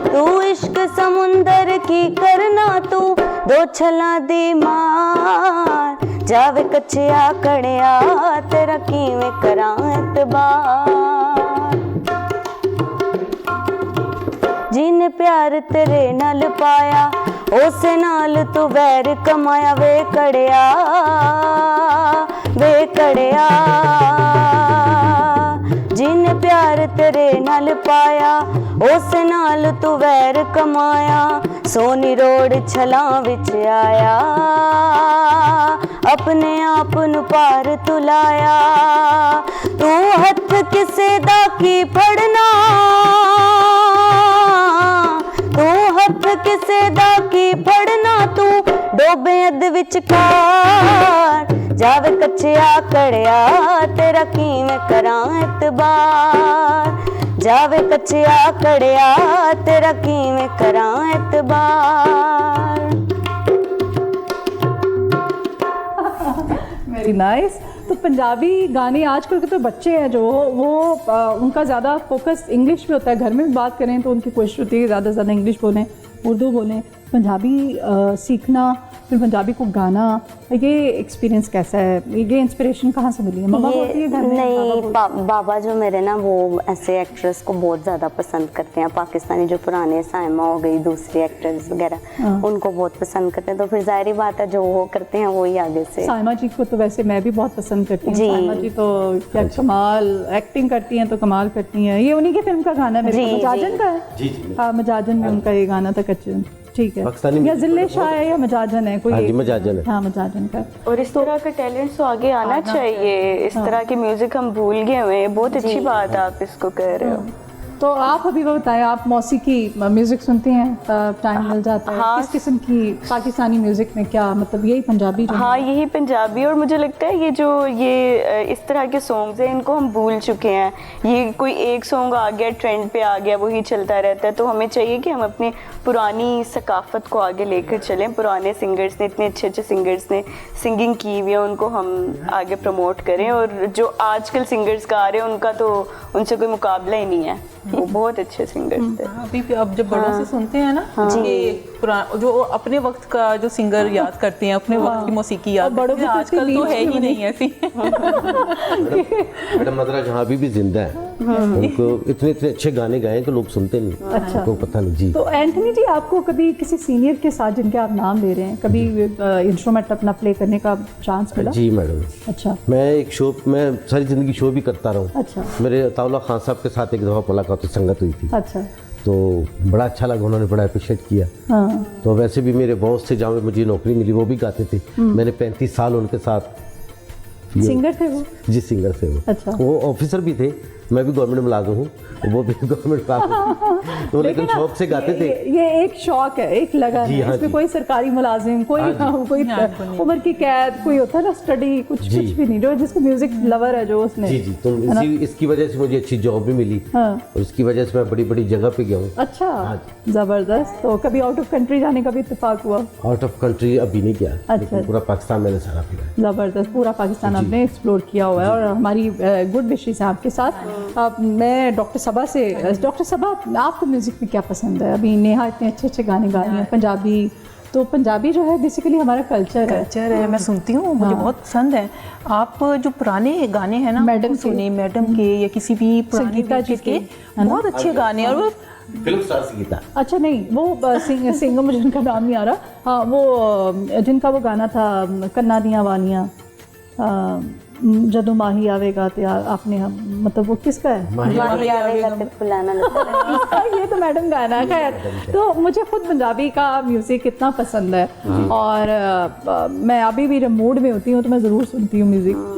तू इश्क समुंदर की करना, तू दो छला दी मार, जावे कच्चिया कड़िया तेरा किवें करां एतबार, जिन प्यार तेरे नाल पाया उस नाल तू वैर कमाया, वे कड़िया जिन प्यार तेरे नाल पाया उस नाल तू वैर कमाया, सोनी रोड छलां विच आया, अपने आप नू पार तू लाया, तू हथ किसे दा की फड़ना, तू हथ किसे दा की फड़ना, तू डोबे अद विचकार, जावे कच्चिया कड़िया तेरा किवें करां एतबार, जावे कच्चिया कड़िया तेरा किवें करां एतबार। Very nice. तो पंजाबी गाने आजकल के तो बच्चे हैं जो वो उनका ज़्यादा फोकस इंग्लिश पे होता है, घर में भी बात करें तो उनकी कोशिश होती है ज़्यादा से ज़्यादा इंग्लिश बोलें, उर्दू बोलें। पंजाबी सीखना, फिर पंजाबी को गाना, ये एक्सपीरियंस कैसा है? ये इंस्पिरेशन कहाँ से मिली है? मम्मा बोलती है घर में? नहीं, बाबा जो मेरे ना वो ऐसे एक्ट्रेस को बहुत ज़्यादा पसंद करते हैं, पाकिस्तानी जो पुराने साइमा हो गई, दूसरी एक्ट्रेस वगैरह उनको बहुत पसंद करते हैं, तो फिर जाहिर बात है जो वो करते हैं वही आगे से। साइमा जी को तो वैसे मैं भी बहुत पसंद करती हूँ। साइमा जी तो क्या कमाल एक्टिंग करती हैं, तो कमाल करती हैं। ये उन्हीं की फिल्म का गाना है, मेरे को मजाजन का है। हाँ, मजाजन में उनका ये गाना था कच्चे। ठीक है, पाकिस्तानी या म्यूजिक जिले शाह है या मजाजन है कोई? हाँ जी, मजाजन है। हाँ, मजाजन का। और इस तरह का टैलेंट तो आगे आना चाहिए। इस तरह की म्यूजिक हम भूल गए हुए हैं। बहुत अच्छी बात है आप इसको कह रहे हो। तो आप अभी वो बताएं, आप मौसीकी म्यूजिक सुनती हैं? टाइम मिल जाता है? हाँ। किस किस्म की पाकिस्तानी म्यूजिक में क्या मतलब यही पंजाबी जो हाँ, यही पंजाबी। और मुझे लगता है ये इस तरह के सॉन्ग्स हैं, इनको हम भूल चुके हैं। ये कोई एक सॉन्ग आ गया, ट्रेंड पे आ गया, वही चलता रहता है। तो हमें चाहिए कि हम अपनी पुरानी सकाफ़त को आगे लेकर चलें। पुराने सिंगर्स ने, इतने अच्छे अच्छे सिंगर्स ने सिंगिंग की हुई है, उनको हम आगे प्रमोट करें। और जो आजकल सिंगर्स गा रहे हैं उनका तो उनसे कोई मुकाबला ही नहीं है। वो बहुत अच्छे सिंगर्स थे। अभी भी अब जब बड़ों से सुनते हैं ना कि जो अपने वक्त का जो सिंगर याद करते हैं, अपने वक्त की मौसीकी याद बड़ों करते हैं, की आजकल तो है ही नहीं ऐसी। मैडम मदरा जहाँ भी जिंदा है, उनको इतने इतने अच्छे गाने गाए कि लोग सुनते नहीं। अच्छा। तो पता नहीं जी। तो एंथनी जी, आपको कभी किसी सीनियर के साथ जिनके आप नाम ले रहे हैं, कभी इंस्ट्रूमेंट अपना प्ले करने का चांस मिला? जी मैडम। अच्छा। मैं सारी जिंदगी शो भी करता रहा हूँ। अच्छा। मेरे अताउल्ला खान साहब के साथ एक दफ़ा मुलाकात संगत हुई थी। अच्छा। तो बड़ा अच्छा लगा, उन्होंने बड़ा अप्रिशिएट किया। हाँ। तो वैसे भी मेरे बॉस थे जहाँ पे मुझे नौकरी मिली, वो भी गाते थे। मैंने 35 साल उनके साथ। सिंगर थे वो? जी, सिंगर थे वो। अच्छा। वो ऑफिसर भी थे, मैं भी गवर्नमेंट मुलाजिम हूँ, वो भी गवर्नमेंट मुलाजिम। तो लेकिन शौक से गाते थे। ये एक शौक है, एक लगन जी, है। हाँ इसमें जी। कोई सरकारी मुलाजिम, कोई कोई उम्र की कैद, कोई होता है ना स्टडी, कुछ भी नहीं। जो जिसको म्यूजिक लवर है, जो उसने। जी जी। तो इसकी वजह से मुझे अच्छी जॉब भी मिली। हाँ। और इसकी वजह से मैं बड़ी बड़ी जगह पे गया हूँ। अच्छा, जबरदस्त। तो कभी आउट ऑफ कंट्री जाने का भी इत्तेफाक हुआ? आउट ऑफ कंट्री अभी नहीं किया। अच्छा। लेकिन पूरा पाकिस्तान मैंने सारा फिरा। ज़बरदस्त, पूरा पाकिस्तान आपने एक्सप्लोर किया हुआ है। और हमारी गुड विशेस हैं आपके साथ। अब मैं डॉक्टर सबा से, डॉक्टर सबा, आपको म्यूज़िक में क्या पसंद है? अभी नेहा इतने अच्छे अच्छे गाने गा रही हैं पंजाबी। तो पंजाबी जो है बेसिकली हमारा कल्चर है। मैं सुनती हूँ, मुझे बहुत पसंद है। आप जो पुराने गाने हैं ना, मैडम सुने, मैडम के या किसी भी पुराने संगीता जी के, बहुत अच्छे गाने। और वो फिल्म स्टार संगीता। अच्छा, नहीं वो सिंगर मुझे उनका नाम नहीं आ रहा। हाँ, वो जिनका वो गाना था कन्ना दियां वालियाँ, जदों माही आवेगा ते आपने हम, मतलब वो किसका है? माही आवेगा ते फुलाना लगता है। ये तो मैडम गाना है। खैर, तो मुझे खुद पंजाबी का म्यूज़िक इतना पसंद है। और मैं अभी भी जब मूड में होती हूँ तो मैं ज़रूर सुनती हूँ म्यूज़िक।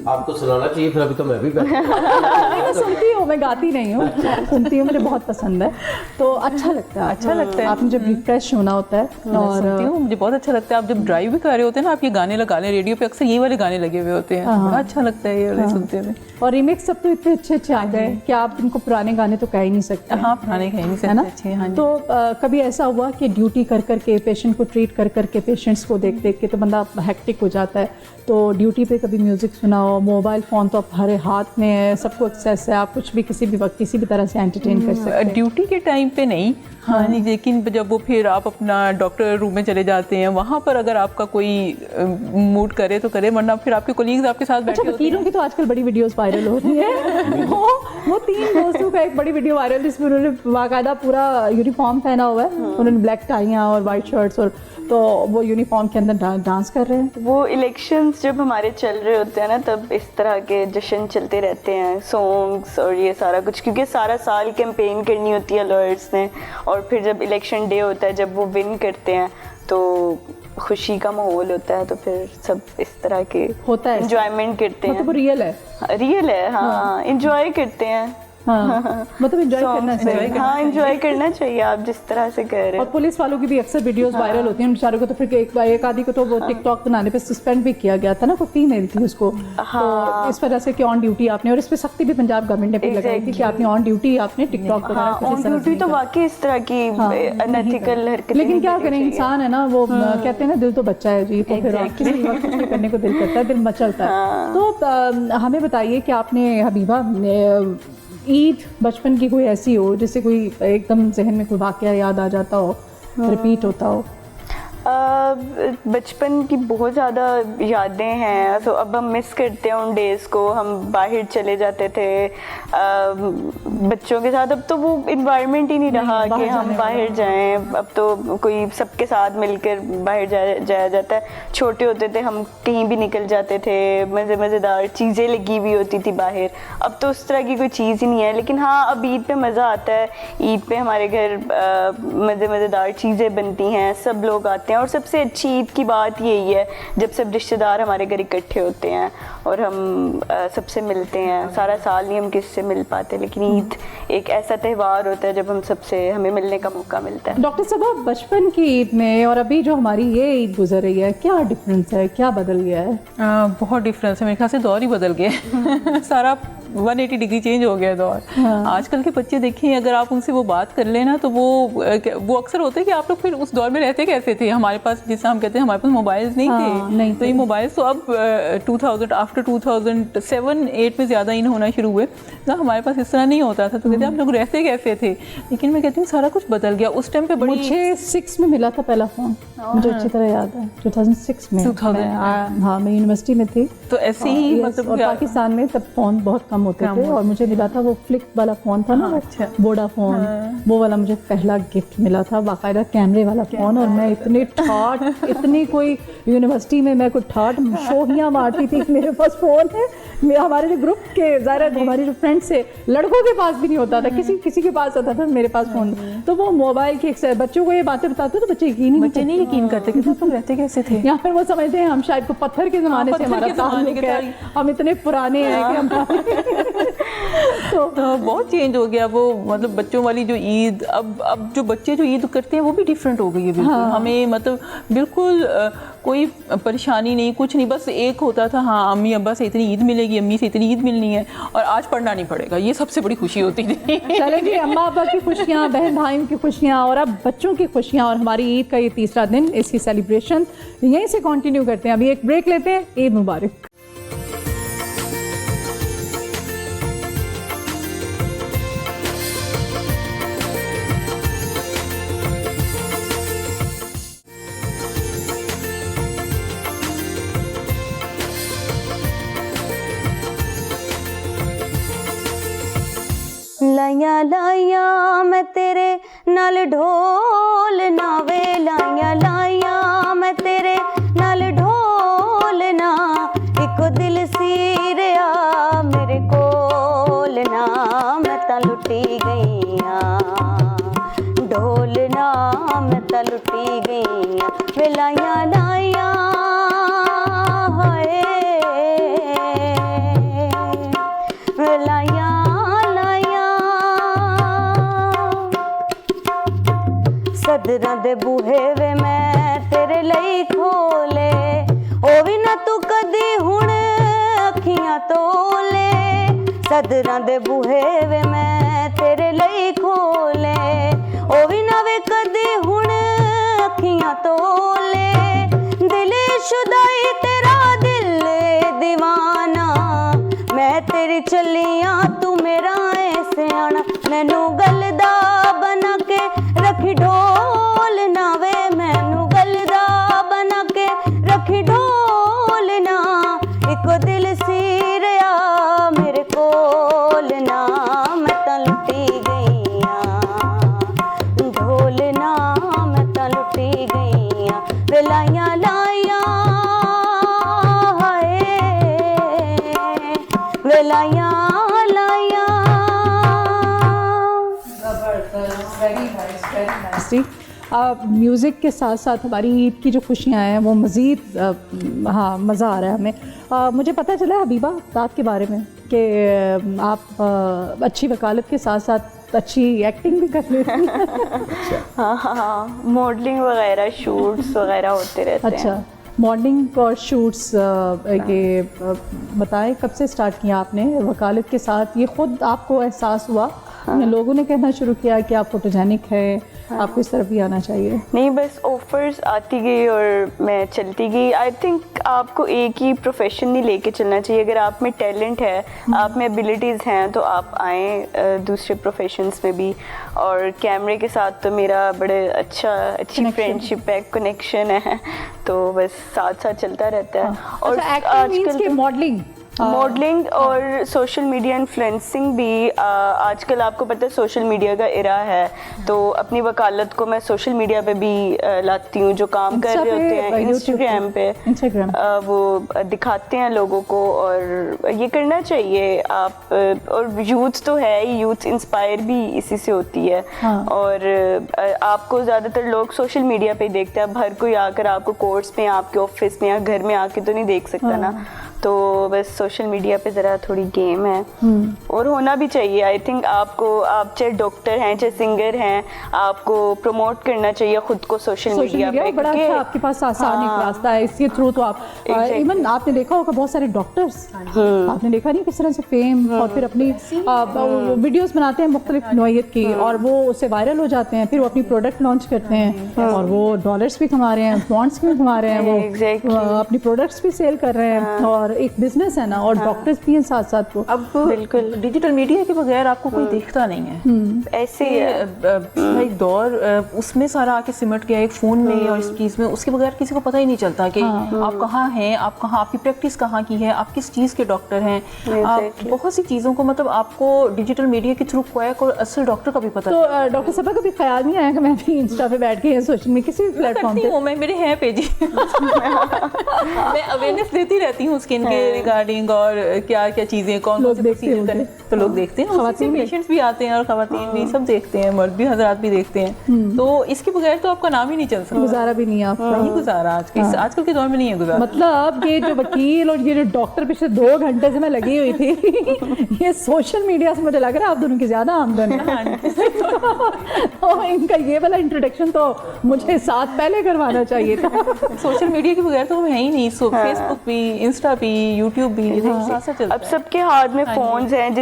आपको सुनाना चाहिए फिर, अभी तो मैं भी मैं सुनती हूँ, मैं गाती नहीं हूँ, सुनती हूँ, मुझे बहुत पसंद है। तो अच्छा लगता है, अच्छा लगता है। आपने जब रिफ्रेश होना होता है। और सुनती हूँ, मुझे बहुत अच्छा लगता है। आप जब ड्राइव भी कर रहे होते हैं ना, आप ये गाने लगा लें, रेडियो पे अक्सर ये वाले गाने लगे हुए होते हैं, बड़ा अच्छा लगता है ये वाले सुनते हुए। और रिमिक्स सब तो इतने अच्छे अच्छे आ गए कि आप इनको पुराने गाने तो कह ही नहीं सकते। हाँ, पुराने कह नहीं है ना? सकते अच्छे। हाँ जी। तो कभी ऐसा हुआ कि ड्यूटी कर करके, पेशेंट को ट्रीट कर करके, पेशेंट्स को देख देख के तो बंदा हेक्टिक हो जाता है। तो ड्यूटी पे कभी म्यूज़िक सुना हो? मोबाइल फ़ोन तो आप हर हाथ में है, सबको एक्सेस है, आप कुछ भी किसी भी वक्त किसी भी तरह से एंटरटेन कर सकते हैं। ड्यूटी के टाइम पे नहीं, हाँ नहीं, लेकिन जब वो फिर आप अपना डॉक्टर रूम में चले जाते हैं, वहाँ पर अगर आपका कोई मूड करे तो करे, वरना फिर आपके कोलीग्स आपके साथ बैठे अच्छा, वकीलों की तो आजकल बड़ी वीडियोस वायरल हो रही है। वो 3 दोस्तों का एक बड़ी वीडियो वायरल, जिसमें उन्होंने बाकायदा पूरा यूनिफॉर्म पहना हुआ है, उन्होंने ब्लैक टाइयाँ और वाइट शर्ट्स, और तो वो यूनिफॉर्म के अंदर डांस कर रहे हैं। वो इलेक्शंस जब हमारे चल रहे होते हैं ना, तब इस तरह के जश्न चलते रहते हैं, सॉन्ग्स और ये सारा कुछ, क्योंकि सारा साल कैंपेन करनी होती है लॉयर्स ने। और फिर जब इलेक्शन डे होता है, जब वो विन करते हैं, तो खुशी का माहौल होता है। तो फिर सब इस तरह के होता है, एंजॉयमेंट करते हैं। मतलब वो रियल है। रियल है, हाँ, एंजॉय करते हैं। हाँ, मतलब एंजॉय करना चाहिए। हाँ, एंजॉय करना चाहिए, आप जिस तरह से कह रहे और हैं। पुलिस वालों की भी अक्सर वीडियोस वायरल होती हैं उन बेचारों को। तो फिर एक आदि को तो वो टिकटॉक बनाने पे सस्पेंड भी किया गया था ना, कोई फीमेल थी उसको। तो इस वजह से कि ऑन ड्यूटी आपने, और इस पे सख्ती भी पंजाब गवर्नमेंट ने भी लगाई थी कि आपने ऑन ड्यूटी आपने टिकटॉक वगैरह ऑन ड्यूटी तो वाकई इस तरह की अनएथिकल हरकतें। लेकिन क्या करें, इंसान है ना, वो कहते हैं ना, दिल तो बच्चा है जी, तो फिर किसी वक्त कुछ भी करने को दिल करता है, दिल मचलता है। तो हमें बताइए कि आपने हबीबा ईद बचपन की कोई ऐसी हो जिससे कोई एकदम जहन में कोई वाकया याद आ जाता हो, रिपीट होता हो? बचपन की बहुत ज़्यादा यादें हैं, तो अब हम मिस करते हैं उन डेज़ को। हम बाहर चले जाते थे बच्चों के साथ, अब तो वो इन्वायरमेंट ही नहीं रहा कि हम बाहर जाएं। अब तो कोई सबके साथ मिलकर बाहर जाया जाता है। छोटे होते थे हम कहीं भी निकल जाते थे, मज़ेदार चीज़ें लगी हुई होती थी बाहर। अब तो उस तरह की कोई चीज़ ही नहीं है। लेकिन हाँ, अब ईद पे मज़ा आता है। ईद पे हमारे घर मज़ेदार चीज़ें बनती हैं, सब लोग आते हैं, और सबसे अच्छी ईद की बात यही है जब सब रिश्तेदार हमारे घर इकट्ठे होते हैं और हम सबसे मिलते हैं। सारा साल नहीं हम किससे मिल पाते, लेकिन ईद एक ऐसा त्यौहार होता है जब हमें मिलने का मौका मिलता है। डॉक्टर साहब, बचपन की ईद में और अभी जो हमारी ये ईद गुजर रही है, क्या डिफरेंस है, क्या बदल गया है? बहुत डिफरेंस है, मेरे ख्याल से दौर ही बदल गया सारा 180 डिग्री चेंज हो गया दौर। आजकल के बच्चे देखें, अगर आप उनसे वो बात कर लेना तो वो अक्सर होते हैं कि आप लोग फिर उस दौर में रहते कैसे थे। हमारे पास, जिससे हम कहते हैं हमारे पास मोबाइल्स नहीं थे, नहीं तो ये मोबाइल्स तो अब 2000 आफ्टर 2007-8 में ज़्यादा इन होना शुरू हुए ना। हमारे पास इस तरह नहीं होता था, तो कहते हैं आप लोग रहते कैसे थे। लेकिन मैं कहती हूँ सारा कुछ बदल गया। उस टाइम पे बड़ी, मुझे 6 में मिला था पहला फ़ोन, मुझे अच्छी तरह याद है, 2006 में। हाँ, मैं यूनिवर्सिटी में थी, तो ऐसे ही मतलब और पाकिस्तान में तब फ़ोन बहुत कम होते थे, और मुझे मिला था वो फ्लिक वाला फ़ोन था ना, वोडाफोन, वो वाला मुझे पहला गिफ्ट मिला था, बाकायदा कैमरे वाला फ़ोन। और मैं इतनी ठाट, इतनी कोई यूनिवर्सिटी में मैं कोई ठाट शोहियाँ मारती थी कि मेरे पास फ़ोन है। हमारे जो ग्रुप के ज़ाहिर हमारे जो फ्रेंड्स से लड़कों के पास भी नहीं होता था, किसी के पास होता था, मेरे पास फ़ोन। तो वो मोबाइल की बच्चों को ये बातें बताते तो बच्चे नहीं यकीन करते कि तुम रहते कैसे थे, या फिर वो समझते हैं हम शायद को पत्थर के ज़माने से हमारा ताल्लुक है, हम इतने पुराने हैं कि हम तो बहुत चेंज हो गया वो। मतलब बच्चों वाली जो ईद, अब जो बच्चे जो ईद करते हैं वो भी डिफरेंट हो गई है बिल्कुल। हमें मतलब बिल्कुल कोई परेशानी नहीं, कुछ नहीं, बस एक होता था, हाँ अम्मी अब्बा से इतनी ईद मिलेगी, अम्मी से इतनी ईद मिलनी है, और आज पढ़ना नहीं पड़ेगा, ये सबसे बड़ी खुशी होती थी। चले जी, अम्मा अब्बा की खुशियाँ, बहन भाइयों की खुशियाँ, और अब बच्चों की खुशियाँ, और हमारी ईद का ये तीसरा दिन, इसकी सेलिब्रेशन यहीं से कंटिन्यू करते हैं। अभी एक ब्रेक लेते हैं। ईद मुबारक। लाइया लाइया मैं तेरे नाल ढोल ना वे, लाइया लाइया मैं तेरे नाल ढोल ना, इको दिल सीरिया मेरे कोल ना, मैं तां लुटी गई हाँ, ढोल ना मैं तां लुटी गई हाँ, वे लाइया लाइया हाय, वे लाइया सदरां दे बूहे वे मैं तेरे लई खोले, ओ भी ना तू कदी हुण अखियां तोले, सदरां दे बूहे वे मैं तेरे लई खोले, ओ भी ना वे कदी हुण अखियां तोले, दिले शुदाई तेरा दिल दीवाना, मैं तेरी चलियां तू मेरा ऐ सियाना, मैनू गलदा बना के रखी ढोल ना वे, मैनू गलदा बना के रखी ढोल ना, इको दिल सीरिया मेरे कोल ना, मैं तां लुटी गई हाँ, ढोल ना मैं तां लुटी गई हाँ, वे लाइया लाइया हाय, वे लाइया लाइया। म्यूज़िक के साथ साथ हमारी ईद की जो खुशियाँ हैं वो मज़ीद हाँ मज़ा आ रहा है हमें। मुझे पता चला हबीबा ताक के बारे में कि आप अच्छी वकालत के साथ साथ अच्छी एक्टिंग भी कर लेती हैं। हाँ, मॉडलिंग वगैरह, शूट्स वगैरह होते रहते हैं। अच्छा, मॉडलिंग और शूट्स ये बताएं कब से स्टार्ट किया आपने वकालत के साथ? ये ख़ुद आपको एहसास हुआ, लोगों ने कहना शुरू किया कि आप फोटोजेनिक है, आपको इस तरफ भी आना चाहिए? नहीं, बस ऑफर्स आती गई और मैं चलती गई। आई थिंक आपको एक ही प्रोफेशन नहीं लेके चलना चाहिए। अगर आप में टैलेंट है, आप में एबिलिटीज़ हैं, तो आप आएँ दूसरे प्रोफेशंस में भी। और कैमरे के साथ तो मेरा बड़े अच्छी फ्रेंडशिप है, कनेक्शन है, तो बस साथ साथ चलता रहता है। और आजकल मॉडलिंग और सोशल मीडिया इन्फ्लुएंसिंग भी आजकल आपको पता है सोशल मीडिया का एरा है, तो अपनी वकालत को मैं सोशल मीडिया पे भी लाती हूँ। जो काम कर रहे होते हैं इंस्टाग्राम पे वो दिखाते हैं लोगों को, और ये करना चाहिए आप। और यूथ तो है ही, यूथ इंस्पायर भी इसी से होती है। और आपको ज़्यादातर लोग सोशल मीडिया पे देखते हैं। अब हर कोई आकर आपको कोर्स में, आपके ऑफिस में या घर में आके तो नहीं देख सकता ना, तो बस सोशल मीडिया पे ज़रा थोड़ी गेम है और होना भी चाहिए। आई थिंक आप चाहे डॉक्टर हैं, चाहे सिंगर हैं, आपको प्रमोट करना चाहिए खुद को सोशल मीडिया पे। बड़ा अच्छा आपके पास आसान एक रास्ता है इसके थ्रू। तो आप इवन आपने देखा होगा बहुत सारे डॉक्टर्स, आपने देखा नहीं किस तरह से फेम और फिर अपनी वीडियोस बनाते हैं मुख्तलिफ नौइयत की, और वो उससे वायरल हो जाते हैं। फिर वो अपनी प्रोडक्ट लॉन्च करते हैं और वो डॉलर्स भी कमा रहे हैं, बॉन्ड्स भी कमा रहे हैं, वो अपनी प्रोडक्ट्स भी सेल कर रहे हैं, और एक बिजनेस है ना। और डॉक्टर्स भी हैं साथ साथ को। अब बिल्कुल डिजिटल मीडिया के बगैर आपको कोई देखता नहीं है। ऐसे एक दौर उसमें सारा आके सिमट गया एक फ़ोन में और इस चीज़ में, उसके बगैर किसी को पता ही नहीं चलता कि आप कहाँ हैं, आप कहाँ, आपकी प्रैक्टिस कहाँ की है, आप किस चीज़ के डॉक्टर हैं। आप बहुत सी चीज़ों को मतलब आपको डिजिटल मीडिया के थ्रू क्वैक और असल डॉक्टर का भी पता। तो डॉक्टर साहब का कभी ख्याल नहीं आया कि मैं भी इंस्टा पे बैठ के सोशल में किसी भी प्लेटफॉर्म पे मैं मेरे हैं पेज मैं अवेयरनेस देती रहती हूँ स्किन के रिगार्डिंग और क्या क्या चीज़ें कौन कौन से प्रोसीजर करें, तो लोग देखते हैं। खवातीन पेशेंट्स भी आते हैं और खवातीन भी सब देखते हैं, मर्द भी हजरात भी देखते हैं। तो इसके बगैर तो आपका नाम ही नहीं चल सकता। गुजारा भी नहीं है आपका। नहीं गुजारा आजकल के दौर में नहीं है गुजारा। मतलब ये जो वकील और ये जो डॉक्टर पिछले 2 घंटे से मैं लगी हुई थी ये सोशल मीडिया से मुझे लग रहा है आप दोनों की ज्यादा आमदन है। तो इनका ये वाला इंट्रोडक्शन तो मुझे साथ पहले करवाना चाहिए था। सोशल मीडिया के बगैर तो हम है ही नहीं। फेसबुक भी, इंस्टा भी, यूट्यूब भी, साथ साथ चलता है। अब सबके हाथ में फोन्स हैं।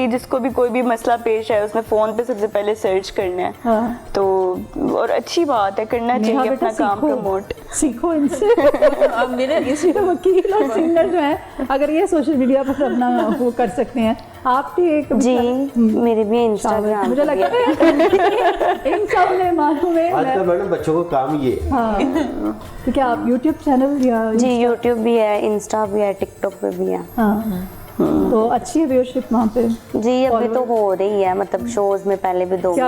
जिसको भी कोई भी मसला पेश है उसने फोन पे सबसे पहले सर्च करना है। तो और अच्छी बात है, करना चाहिए अपना काम प्रमोट। सीखो इनसे। अब मेरे वकील और सिंगर जो है अगर ये सोशल मीडिया पर अपना वो कर सकते हैं, आप भी एक जी मेरे भी इंस्टाग्राम मुझे लगता है इन सब में मालूम है। आजकल मैडम बच्चों को काम ये है। हाँ, तो क्या आप यूट्यूब चैनल या जी यूट्यूब भी है, इंस्टा भी है, टिकटॉक पे भी है। हाँ, तो अच्छी है व्यूअरशिप वहाँ पे? जी अभी तो हो रही है, मतलब शोज में पहले भी 2 क्या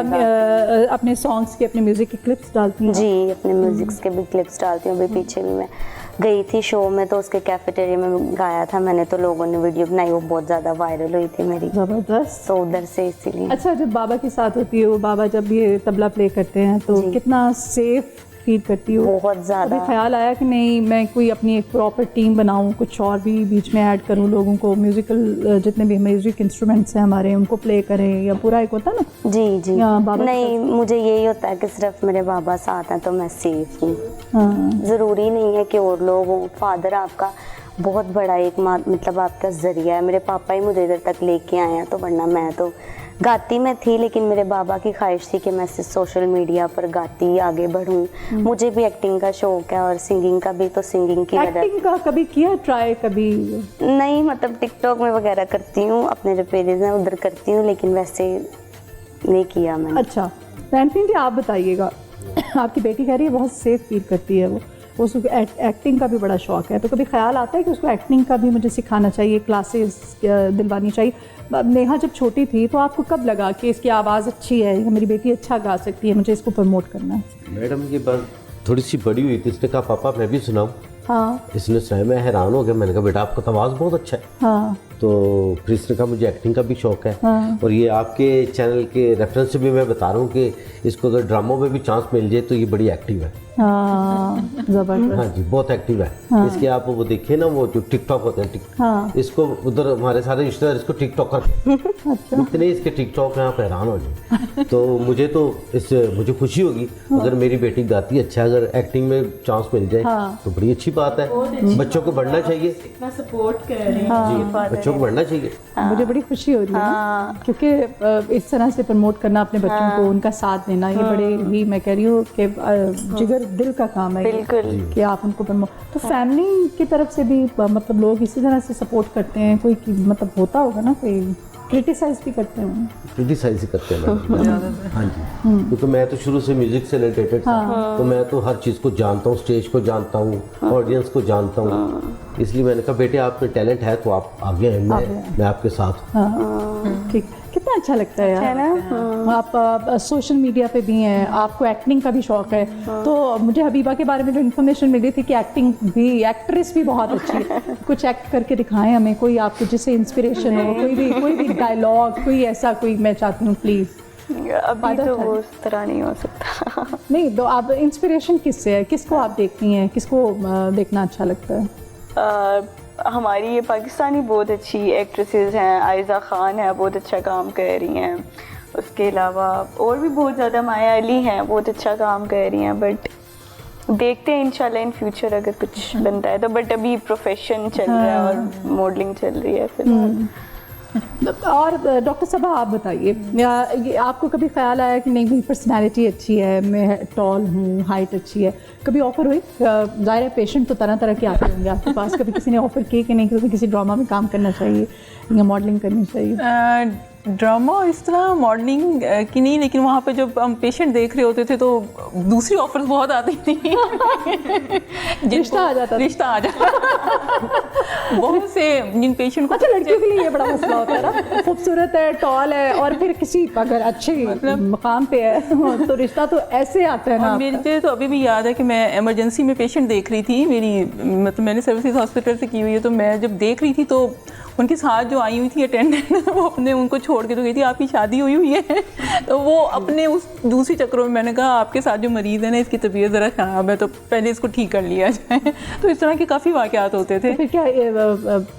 अपने सॉन्ग्स के, अपने म्यूजिक के क्लिप्स डालती हैं? जी अपने म्यूजिक्स के भी क्लिप्स डालती हूँ। अभी पीछे भी मैं गई थी शो में, तो उसके कैफेटेरिया में गाया था मैंने, तो लोगों ने वीडियो बनाई, वो बहुत ज़्यादा वायरल हुई थी मेरी। जबरदस्त। तो उधर से इसीलिए। अच्छा, जब बाबा के साथ होती है, वो बाबा जब ये तबला प्ले करते हैं तो कितना सेफ फील करती हूँ? बहुत ज़्यादा। कभी ख्याल आया कि नहीं मैं कोई अपनी एक प्रॉपर टीम बनाऊँ, कुछ और भी बीच में ऐड करूँ, लोगों को म्यूजिकल जितने भी म्यूजिक इंस्ट्रूमेंट्स हैं हमारे उनको प्ले करें, या पूरा एक होता है ना? जी जी बाबा नहीं, मुझे यही होता है कि सिर्फ मेरे बाबा साथ हैं तो मैं सेफ हूँ। हाँ, ज़रूरी नहीं है कि और लोग हो। फादर आपका बहुत बड़ा एक मतलब आपका ज़रिया है। मेरे पापा ही मुझे इधर तक लेके आए हैं, तो वरना मैं तो गाती में थी, लेकिन मेरे बाबा की ख्वाहिश थी कि मैं सोशल मीडिया पर गाती आगे बढ़ूं। मुझे भी एक्टिंग का शौक है और सिंगिंग का भी, तो सिंगिंग की वजह। एक्टिंग का कभी किया ट्राई? कभी नहीं, मतलब टिकटॉक में वगैरह करती हूँ, अपने जो पेजेस हैं उधर करती हूँ, लेकिन वैसे नहीं किया मैंने। अच्छा रैनफिन जी, आप बताइएगा, आपकी बेटी कह रही है बहुत सेफ फील करती है वो, उसको एक्टिंग का भी बड़ा शौक है, तो कभी ख्याल आता है कि उसको एक्टिंग का भी मुझे सिखाना चाहिए, क्लासेस दिलवानी चाहिए? नेहा जब छोटी थी तो आपको कब लगा कि इसकी आवाज़ अच्छी है, मेरी बेटी अच्छा गा सकती है, मुझे इसको प्रमोट करना है? मैडम ये बात थोड़ी सी बड़ी हुई थी, इसने कहा पापा मैं भी सुनाऊँ। हाँ, इसने सुनाया, मैं हैरान हो गया। मैंने कहा बेटा आपका तो आवाज़ बहुत अच्छा है। हाँ, तो फिर इसने कहा मुझे एक्टिंग का भी शौक है। और ये आपके चैनल के रेफरेंस से भी मैं बता रहा हूँ कि इसको अगर ड्रामों में भी चांस मिल जाए तो ये बड़ी एक्टिव है। हाँ, जबरदस्त। हाँ जी, बहुत एक्टिव है। इसके आप वो देखिए ना, वो जो टिकटॉक होते हैं, इसको उधर हमारे सारे रिश्तेदार इसको टिकटॉकर इतने इसके टिकटॉक हैं, आप हैरान हो जाए। तो मुझे तो इससे मुझे खुशी होगी अगर मेरी बेटी गाती अच्छा, अगर एक्टिंग में चांस मिल जाए तो बड़ी अच्छी बात है। बच्चों को बढ़ना चाहिए, इतना सपोर्ट कर रहे हैं। जी, बच्चों बच्चों को बढ़ना चाहिए। मुझे बड़ी खुशी हो रही है ना, क्योंकि इस तरह से प्रमोट करना अपने बच्चों को, उनका साथ देना, ये बड़े ही, मैं कह रही हूँ कि जिगर दिल का काम है बिल्कुल कि आप उनको प्रमोट। तो फैमिली की तरफ से भी मतलब लोग इसी तरह से सपोर्ट करते हैं? कोई मतलब होता होगा ना, कोई क्रिटिसाइज भी करते हैं? क्रिटिसाइज ही करते हैं मैडम। हाँ जी, क्योंकि मैं तो शुरू से म्यूजिक से रिलेटेड था, तो मैं तो हर चीज़ को जानता हूँ, स्टेज को जानता हूँ, ऑडियंस को जानता हूँ, इसलिए मैंने कहा बेटे आप में टैलेंट है तो आप आगे हैं, मैं आपके साथ हूँ। ठीक, कितना अच्छा लगता है यार ना। आप सोशल मीडिया पे भी हैं, आपको एक्टिंग का भी शौक है, तो मुझे हबीबा के बारे में जो इन्फॉर्मेशन मिली थी कि एक्टिंग भी, एक्ट्रेस भी बहुत अच्छी है। कुछ एक्ट करके दिखाएं हमें, कोई आपको जिससे इंस्पिरेशन हो, कोई भी डायलॉग, कोई ऐसा, कोई, मैं चाहती हूँ प्लीज़। अभी तो वो उस तरह नहीं हो सकता। नहीं तो आप इंस्पिरेशन किससे है, किसको आप देखती हैं, किसको देखना अच्छा लगता है? हमारी ये पाकिस्तानी बहुत अच्छी एक्ट्रेसेस हैं, आयज़ा ख़ान है, बहुत अच्छा काम कर रही हैं। उसके अलावा और भी बहुत ज़्यादा, माया अली हैं, बहुत अच्छा काम कर रही हैं। बट देखते हैं इंशाल्लाह इन फ्यूचर अगर कुछ बनता है तो। बट अभी प्रोफेशन चल रहा है और मॉडलिंग चल रही है फिलहाल। और डॉक्टर सबा आप बताइए, आपको कभी ख्याल आया कि नहीं मेरी पर्सनैलिटी अच्छी है, मैं टॉल हूँ, हाइट अच्छी है, कभी ऑफ़र हुई? ज़ाहिर है पेशेंट तो तरह तरह के आते होंगे आपके पास, कभी किसी ने ऑफ़र किया कि नहीं कि तुम्हें किसी ड्रामा में काम करना चाहिए या मॉडलिंग करनी चाहिए? ड्रामा इस तरह मॉडलिंग की नहीं, लेकिन वहाँ पे जब हम पेशेंट देख रहे होते थे तो दूसरी ऑफर्स बहुत आती थी। रिश्ता आ जाता, रिश्ता आ जाता बहुत से जिन पेशेंट को। अच्छा, लड़कियों के लिए ये बड़ा मसला होता है ना, खूबसूरत है, टॉल है, और फिर किसी अगर अच्छे मकाम पे है तो रिश्ता तो ऐसे आता है ना। मेरे तो अभी भी याद है कि मैं इमरजेंसी में पेशेंट देख रही थी, मेरी मतलब मैंने सर्विसेज हॉस्पिटल से की हुई है, तो मैं जब देख रही थी तो उनके साथ जो आई हुई थी अटेंडेंट, वो अपने उनको छोड़ के तो गई थी, आपकी शादी हुई हुई है। तो वो अपने उस दूसरी चक्रों में, मैंने कहा आपके साथ जो मरीज़ है ना इसकी तबीयत ज़रा ख़राब है, तो पहले इसको ठीक कर लिया जाए। तो इस तरह के काफ़ी वाक़यात होते थे। तो फिर क्या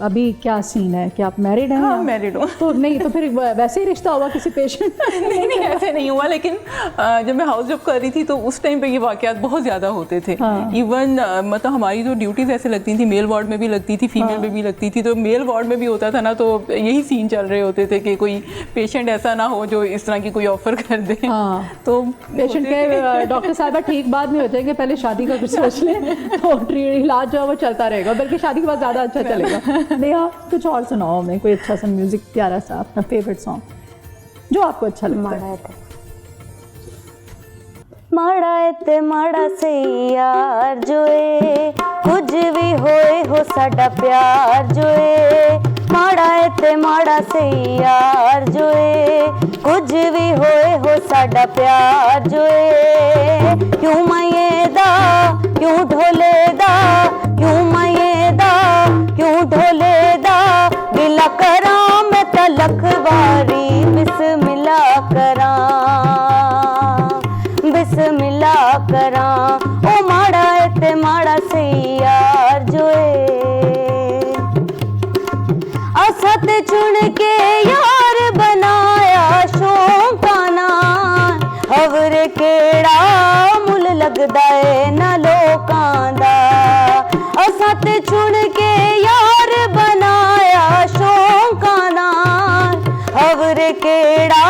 अभी क्या सीन है कि आप मैरिड हैं? हाँ, मैरिड हूँ। तो नहीं तो फिर वैसे ही रिश्ता हुआ किसी पेशेंट? नहीं ऐसे नहीं हुआ, लेकिन जब मैं हाउस जॉब कर रही थी तो उस टाइम पे ये वाक़यात बहुत ज़्यादा होते थे। इवन मतलब हमारी जो ड्यूटीज़ ऐसे लगती थी, मेल वार्ड में भी लगती थी, फीमेल में भी लगती थी, तो मेल वार्ड में भी होता था ना, तो यही सीन चल रहे होते थे कि कोई पेशेंट ऐसा ना हो जो इस तरह की कोई ऑफर कर दे। तो पेशेंट के डॉक्टर साहब ठीक बाद में हो जाएंगे, पहले शादी का कुछ सोच लें तो इलाज जो है वो चलता रहेगा, बल्कि शादी के बाद ज़्यादा अच्छा चलेगा। नेहा कुछ और सुनाओ हमें, कोई अच्छा सा म्यूजिक, प्यारा सा अपना फेवरेट सॉन्ग जो आपको अच्छा लगता है। माड़ा ते माड़ा से यार जो ए, कुछ भी होए हो साडा प्यार जो ए। माड़ा ते माड़ा से यार जो ए, कुछ भी होए हो साडा प्यार जो ए। क्यों माये दा, क्यों ढोले दा, क्यों माये दा, क्यों ढोले दा, गिला करा मैं तलक बारी बिस्मिल्ला करा, बिस्मिल्ला करा। ओ माड़ा ते माड़ा से यार जो ए, असत चुन के यार बनाया शौकाना, हवरे केड़ा मुल लगदा है ना लोकां दा। असत चुन के यार बनाया शौकाना, हवरे केड़ा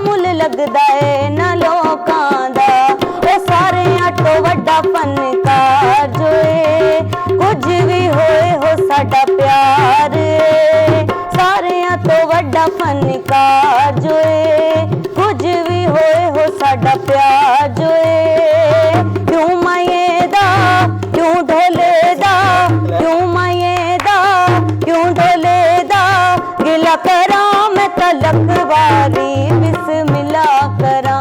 मुल लगदा है ना लोकां दा। ओ सारे तो वड्डा फनकार जो ए, कुछ भी होए हो साडा प्यार ए। सारे तो वड्डा फनकार जो ए, कुछ भी होए हो साडा प्यार जो ए। क्यों माये दा, क्यों ढोले दा, क्यों माये दा, क्यों ढोले दा, गिला करा मैं तलक वाली बिस्मिल्ला करा,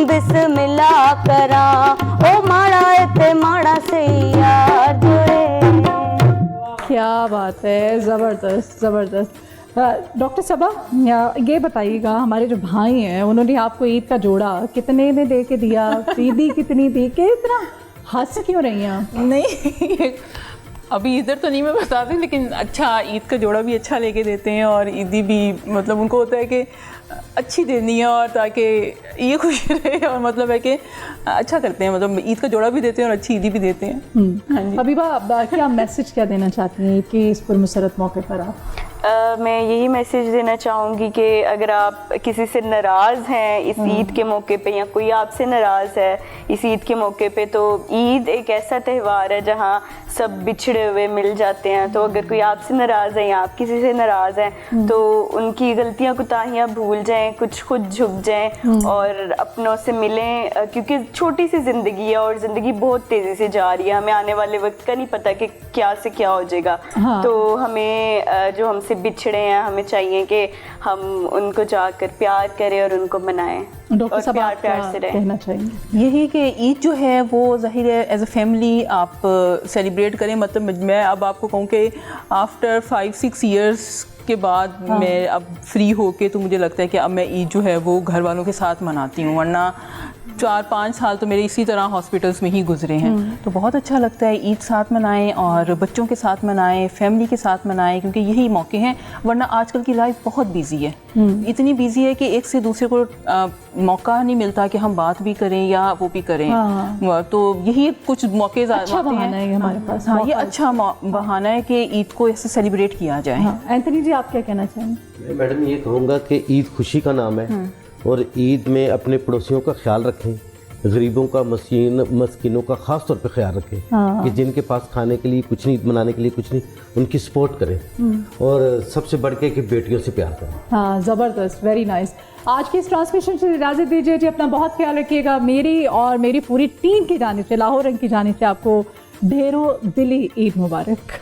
बिस्मिल्ला करा। ओ माड़ा ते माड़ा से यार जो ए। क्या बात है, ज़बरदस्त ज़बरदस्त। डॉक्टर सबा ये बताइएगा, हमारे जो भाई हैं उन्होंने आपको ईद का जोड़ा कितने में दे के दिया, ईदी कितनी दी, कि इतना हंस क्यों रही हैं? नहीं अभी इधर तो नहीं मैं बताती, लेकिन अच्छा ईद का जोड़ा भी अच्छा लेके देते हैं और ईदी भी मतलब उनको होता है कि अच्छी देनी है और ताकि ये खुशी रहे, और मतलब है कि अच्छा करते हैं, मतलब ईद का जोड़ा भी देते हैं और अच्छी ईदी भी देते हैं। हाँ जी। हबीबा, क्या मैसेज क्या देना चाहती हैं कि इस पुरमसरत मौके पर आप? मैं यही मैसेज देना चाहूँगी कि अगर आप किसी से नाराज़ हैं इस ईद के मौके पे, या कोई आपसे नाराज़ है इस ईद के मौके पे, तो ईद एक ऐसा त्यौहार है जहाँ सब बिछड़े हुए मिल जाते हैं। तो अगर कोई आपसे नाराज़ है या आप किसी से नाराज़ हैं तो उनकी गलतियाँ कोताहियाँ भूल जाएं, कुछ खुद झुक जाएं और अपनों से मिलें, क्योंकि छोटी सी ज़िंदगी है और ज़िंदगी बहुत तेज़ी से जा रही है। हमें आने वाले वक्त का नहीं पता कि क्या से क्या हो जाएगा। तो हमें जो हमसे बिछड़े हैं, हमें चाहिए कि हम उनको जाकर प्यार करें और उनको मनाएं डॉक्टर साहब, आप प्यार से रहें। कहना चाहिए यही कि ईद जो है वो ज़ाहिर है एज अ फैमिली आप सेलिब्रेट करें। मतलब मैं अब आपको कहूँ कि आफ्टर 5-6 ईयर्स के बाद मैं अब फ्री होके तो मुझे लगता है कि अब मैं ईद जो है वो घर वालों के साथ मनाती हूँ, वरना 4-5 साल तो मेरे इसी तरह हॉस्पिटल्स में ही गुजरे हैं। तो बहुत अच्छा लगता है ईद साथ मनाएं और बच्चों के साथ मनाएं, फैमिली के साथ मनाएं, क्योंकि यही मौके हैं। वरना आजकल की लाइफ बहुत बिजी है, इतनी बिजी है कि एक से दूसरे को मौका नहीं मिलता कि हम बात भी करें या वो भी करें। तो यही कुछ मौके अच्छा बहाना है हमारे पास। हाँ, ये अच्छा बहाना है कि ईद को ऐसे सेलिब्रेट किया जाए। एंथनी जी, आप क्या कहना चाहेंगे? मैं मैडम ये कहूँगा कि ईद खुशी का नाम है और ईद में अपने पड़ोसियों का ख्याल रखें, गरीबों का, मस्कीनों का ख़ास तौर पे ख्याल रखें कि जिनके पास खाने के लिए कुछ नहीं, बनाने के लिए कुछ नहीं, उनकी सपोर्ट करें और सबसे बढ़ के कि बेटियों से प्यार करें। हाँ, ज़बरदस्त, वेरी नाइस। आज की इस ट्रांसमिशन से इजाज़त दीजिए जी, अपना बहुत ख्याल रखिएगा। मेरी और मेरी पूरी टीम की जानिब से, लाहौर रंग की जानिब से आपको ढेरों दिली ईद मुबारक।